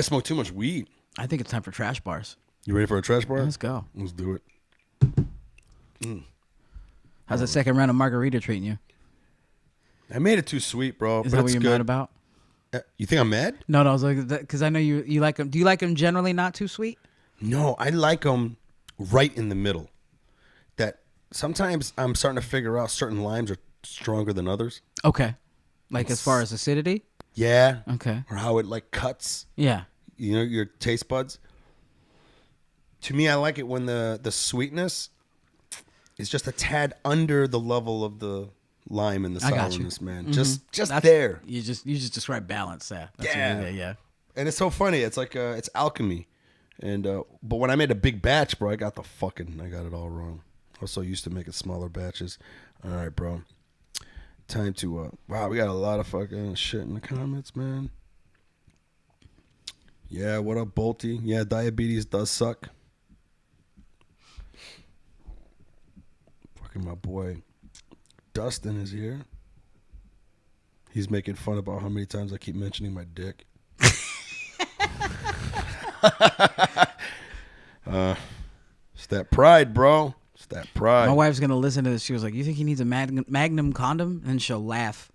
smoked too much weed. I think it's time for trash bars. You ready for a trash bar? Let's go. Let's do it. How's the second round of margarita treating you? I made it too sweet, bro. Is but that what it's you're good. mad about? You think I'm mad? No, I was like, because I know you like them. Do you like them generally not too sweet? No, I like them right in the middle. That sometimes I'm starting to figure out certain limes are stronger than others. Okay. Like as far as acidity? Yeah. Okay. Or how it like cuts, Yeah. you know, your taste buds. To me, I like it when the sweetness is just a tad under the level of the lime and the I got you. sourness, man. Mhm. Just there. You just describe balance there. That's Yeah. what yeah. And it's so funny. It's like it's alchemy. And but when I made a big batch, bro, I got it all wrong. I was so used to making smaller batches. All right, bro. Time to wow, we got a lot of fucking shit in the comments, man. Yeah, what up, Bolty? Yeah, diabetes does suck. Fucking my boy Dustin is here. He's making fun about how many times I keep mentioning my dick. It's that pride, bro. It's that pride. My wife's gonna listen to this. She was like, "You think he needs a Magnum condom?" And she'll laugh.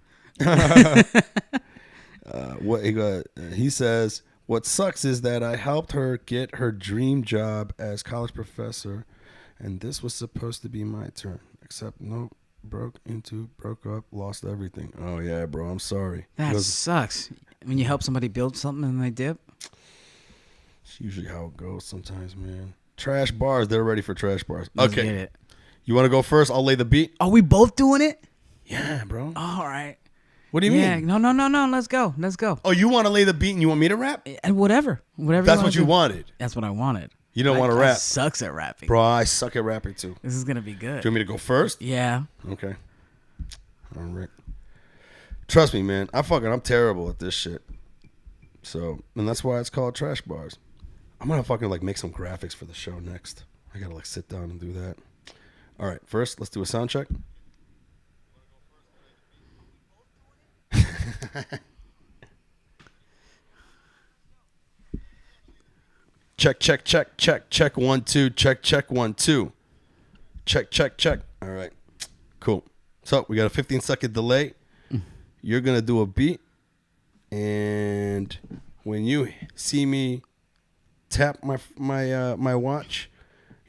He says, what sucks is that I helped her get her dream job as college professor, and this was supposed to be my turn. Except nope, broke up, lost everything. Oh yeah, bro, I'm sorry. That sucks. When you help somebody build something and they dip. It's usually how it goes sometimes, man. Trash bars, they're ready for trash bars. Let's Okay. get it. You want to go first? I'll lay the beat. Are we both doing it? Yeah, bro. All right. What do you Yeah. mean? No. Let's go. Oh, you want to lay the beat and you want me to rap? And whatever. That's what you do. wanted. That's what I wanted. You don't want to I rap. sucks at rapping. Bro, I suck at rapping too. This is gonna be good. Do you want me to go first? Yeah. Okay. All right. Trust me, man. I'm terrible at this shit. So, and that's why it's called Trash Bars. I'm gonna fucking like make some graphics for the show next. I gotta like sit down and do that. All right. First, let's do a sound check. Check 1 2 check 1 2 check. All right, cool. So we got a 15-second delay. You're gonna do a beat, and when you see me tap my watch,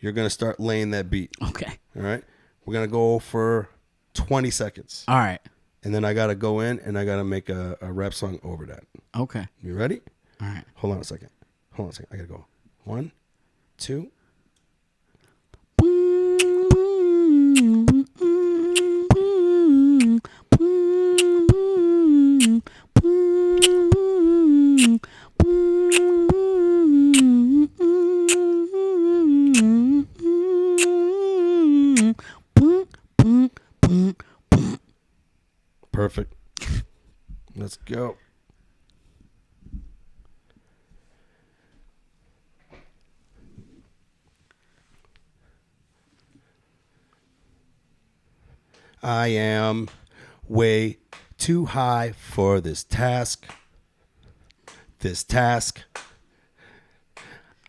you're gonna start laying that beat. Okay. All right, we're gonna go for 20 seconds. All right. And then I gotta go in and I gotta make a rap song over that. Okay. You ready? All right. Hold on a second. I gotta go. 1, 2. Perfect. Let's go. I am way too high for this task.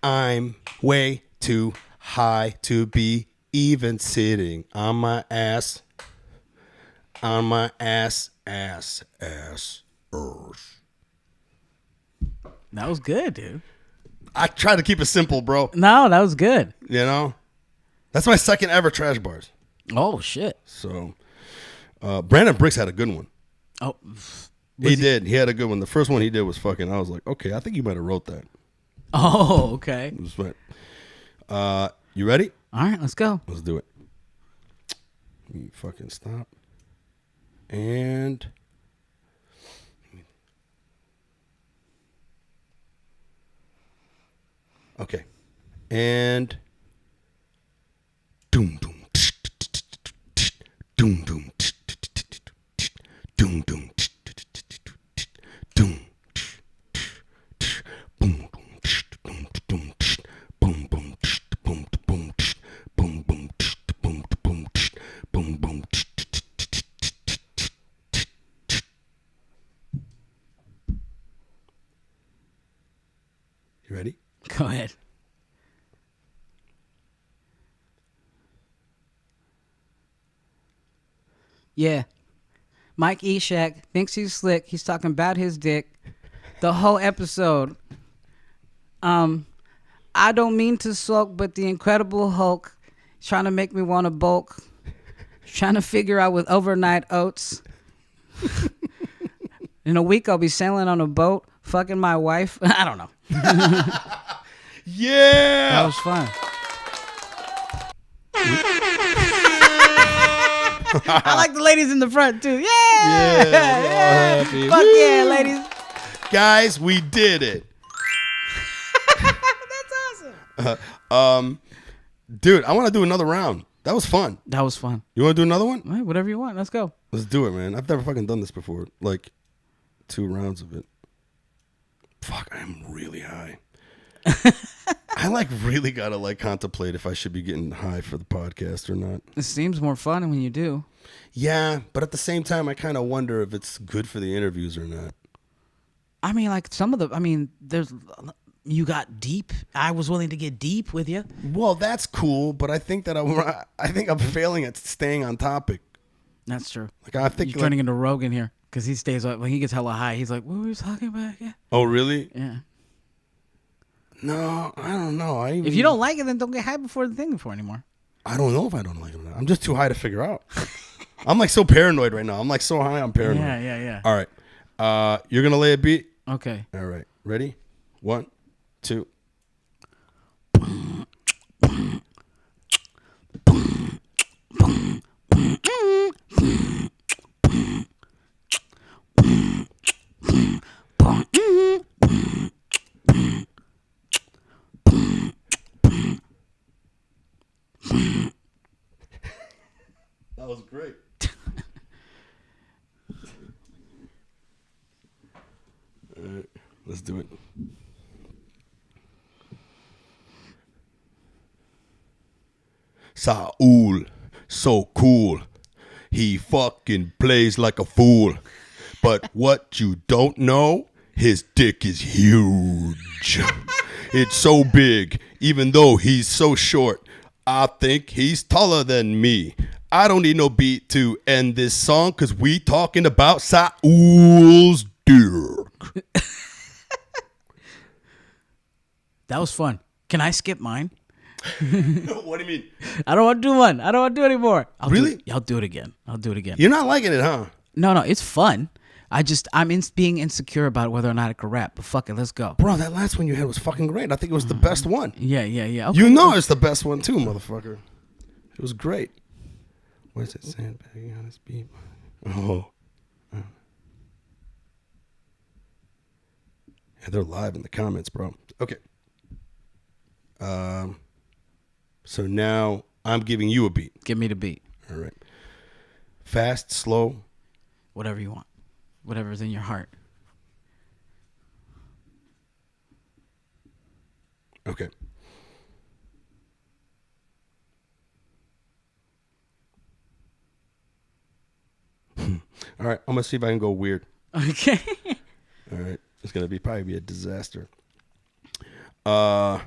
I'm way too high to be even sitting on my ass. Earth. That was good, dude. I try to keep it simple, bro. No, that was good. You know? That's my second ever Trash Bars. Oh shit. So, Brandon Bricks had a good one. Oh, He did. He had a good one. The first one he did was fucking. I was like, okay, I think you might have wrote that. oh, okay. It was fun. You ready? All right, let's go. Let's do it. Let me fucking stop. And okay. And doom doom doom doom doom doom doom boom boom boom boom boom boom boom boom boom boom boom boom. You ready? Go ahead. Yeah. Mike Eshaq thinks he's slick. He's talking about his dick the whole episode. I don't mean to sulk, but the Incredible Hulk is trying to make me want to bulk. Trying to figure out with overnight oats. In a week, I'll be sailing on a boat, fucking my wife. I don't know. Yeah. That was fun. I like the ladies in the front, too. Yeah. Yeah. Happy. Fuck yeah, ladies. Guys, we did it. That's awesome. Dude, I want to do another round. That was fun. That was fun. You want to do another one? All right, whatever you want. Let's go. Let's do it, man. I've never fucking done this before. Like 2 rounds of it. Fuck, I'm really high. I like really gotta like contemplate if I should be getting high for the podcast or not. It seems more fun when you do. Yeah, but at the same time, I kind of wonder if it's good for the interviews or not. I mean, like there's. You got deep. I was willing to get deep with you. Well, that's cool, but I think that I'm failing at staying on topic. That's true. Like I think you're turning into Rogan here because he stays up when he gets hella high. He's like, "What were we talking about again?" Oh, really? Yeah. No, I don't know. If you don't like it, then don't get high before the thing before anymore. I don't know if I don't like it or not. I'm just too high to figure out. I'm like so paranoid right now. I'm like so high, I'm paranoid. Yeah. All right. You're gonna lay a beat. Okay. All right. Ready? 1, 2. That was great. All right, let's do it. Saul, so cool. He fucking plays like a fool. But what you don't know, his dick is huge. It's so big, even though he's so short. I think he's taller than me. I don't need no beat to end this song because we talking about Saul's dick. That was fun. Can I skip mine? What do you mean? I don't want to do one. I don't want to do it anymore. Really? I'll do it again. You're not liking it, huh? No, it's fun. I'm being insecure about whether or not I can rap, but fuck it, let's go. Bro, that last one you had was fucking great. I think it was the best one. Yeah. Okay. You know it's the best one too, motherfucker. It was great. What is it? Sandbagging on his beat. Oh. Yeah, they're live in the comments, bro. Okay. So now I'm giving you a beat. Give me the beat. All right. Fast, slow. Whatever you want. Whatever's in your heart. Okay. All right. I'm going to see if I can go weird. Okay. All right. It's going to probably be a disaster. Dong,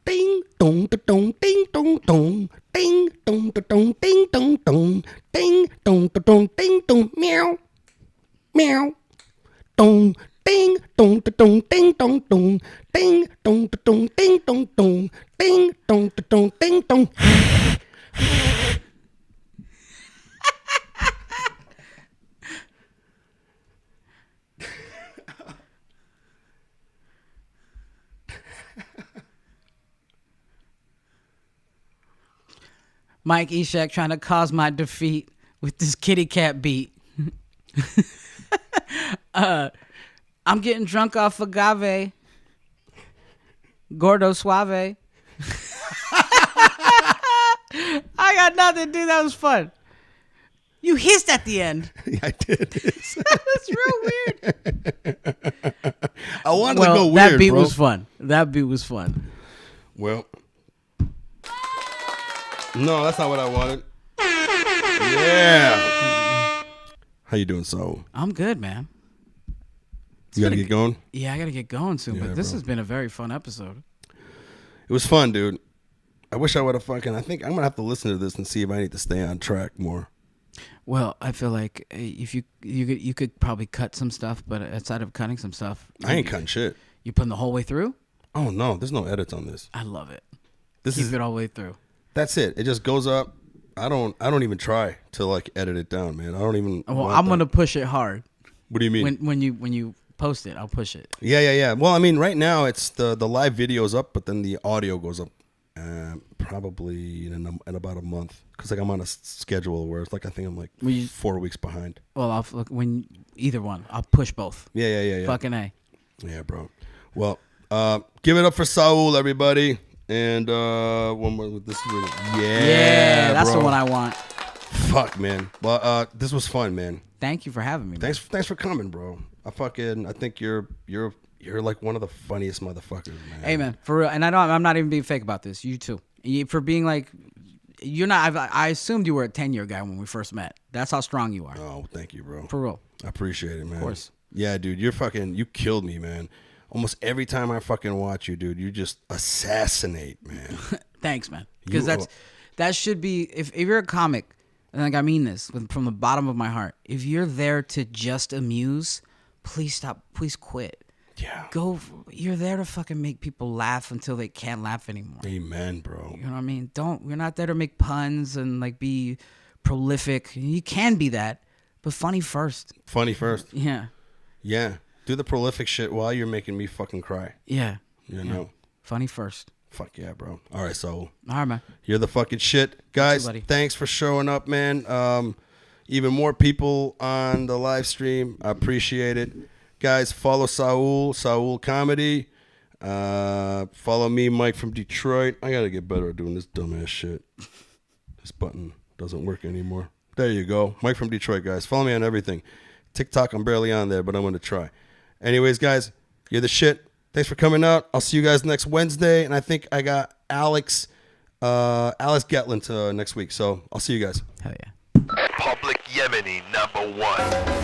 ding, dong, dong, ding, dong, dong, ding, dong, dong, ding, dong, dong, ding, dong, dong, ding, dong, meow, meow, dong, ding, dong, dong, ding, dong, dong, ding, dong, dong, ding, dong, dong, ding, dong, dong, ding, dong. Mike Eshaq trying to cause my defeat with this kitty cat beat. I'm getting drunk off agave. Gordo suave. I got nothing, dude. That was fun. You hissed at the end. Yeah, I did. That's real weird. I wanted to go weird, that beat bro. was fun. That beat was fun. Well, no, that's not what I wanted. Yeah. How you doing, Saul? I'm good, man. You got to get going? Yeah, I got to get going soon, Yeah, but this bro. has been a very fun episode. It was fun, dude. I wish I would have I think I'm going to have to listen to this and see if I need to stay on track more. Well, I feel like if you could probably cut some stuff, but outside of cutting some stuff, I ain't cutting shit. You putting the whole way through? Oh no, there's no edits on this. I love it. This Keep is it all the way through. That's it. It just goes up. I don't even try to like edit it down, man. I don't even. Well, I'm gonna push it hard. What do you mean? When you post it, I'll push it. Yeah. Well, I mean, right now it's the live video's up, but then the audio goes up probably in about a month because like I'm on a schedule where it's like I think I'm like 4 weeks behind. Well, either one, I'll push both. Yeah. Fucking A. Yeah, bro. Well, give it up for Saul, everybody. And one more. This is really, Yeah, that's bro. the one I want. Fuck, man. Well, this was fun, man. Thank you for having me. Man. Thanks for coming, bro. I think you're like one of the funniest motherfuckers, man. Hey, man, for real. And I'm not even being fake about this. You too. For being like, you're not. I assumed you were a 10-year guy when we first met. That's how strong you are. Oh, thank you, bro. For real. I appreciate it, man. Of course. Yeah, dude, you killed me, man. Almost every time I fucking watch you, dude, you just assassinate, man. Thanks, man. Because that should be, if you're a comic, and like I mean this from the bottom of my heart, if you're there to just amuse, please stop, please quit. Yeah. You're there to fucking make people laugh until they can't laugh anymore. Amen, bro. You know what I mean? We're not there to make puns and like be prolific. You can be that, but funny first. Funny first. Yeah. Yeah. Do the prolific shit while you're making me fucking cry. Yeah. You know? Funny first. Fuck yeah, bro. All right, so. All right, man. You're the fucking shit. Guys, thanks for showing up, man. Even more people on the live stream. I appreciate it. Guys, follow Saul Comedy. Follow me, Mike from Detroit. I got to get better at doing this dumbass shit. This button doesn't work anymore. There you go. Mike from Detroit, guys. Follow me on everything. TikTok, I'm barely on there, but I'm going to try. Anyways, guys, you're the shit. Thanks for coming out. I'll see you guys next Wednesday. And I think I got Alex Gatlin next week. So I'll see you guys. Hell yeah. Public Yemeni #1.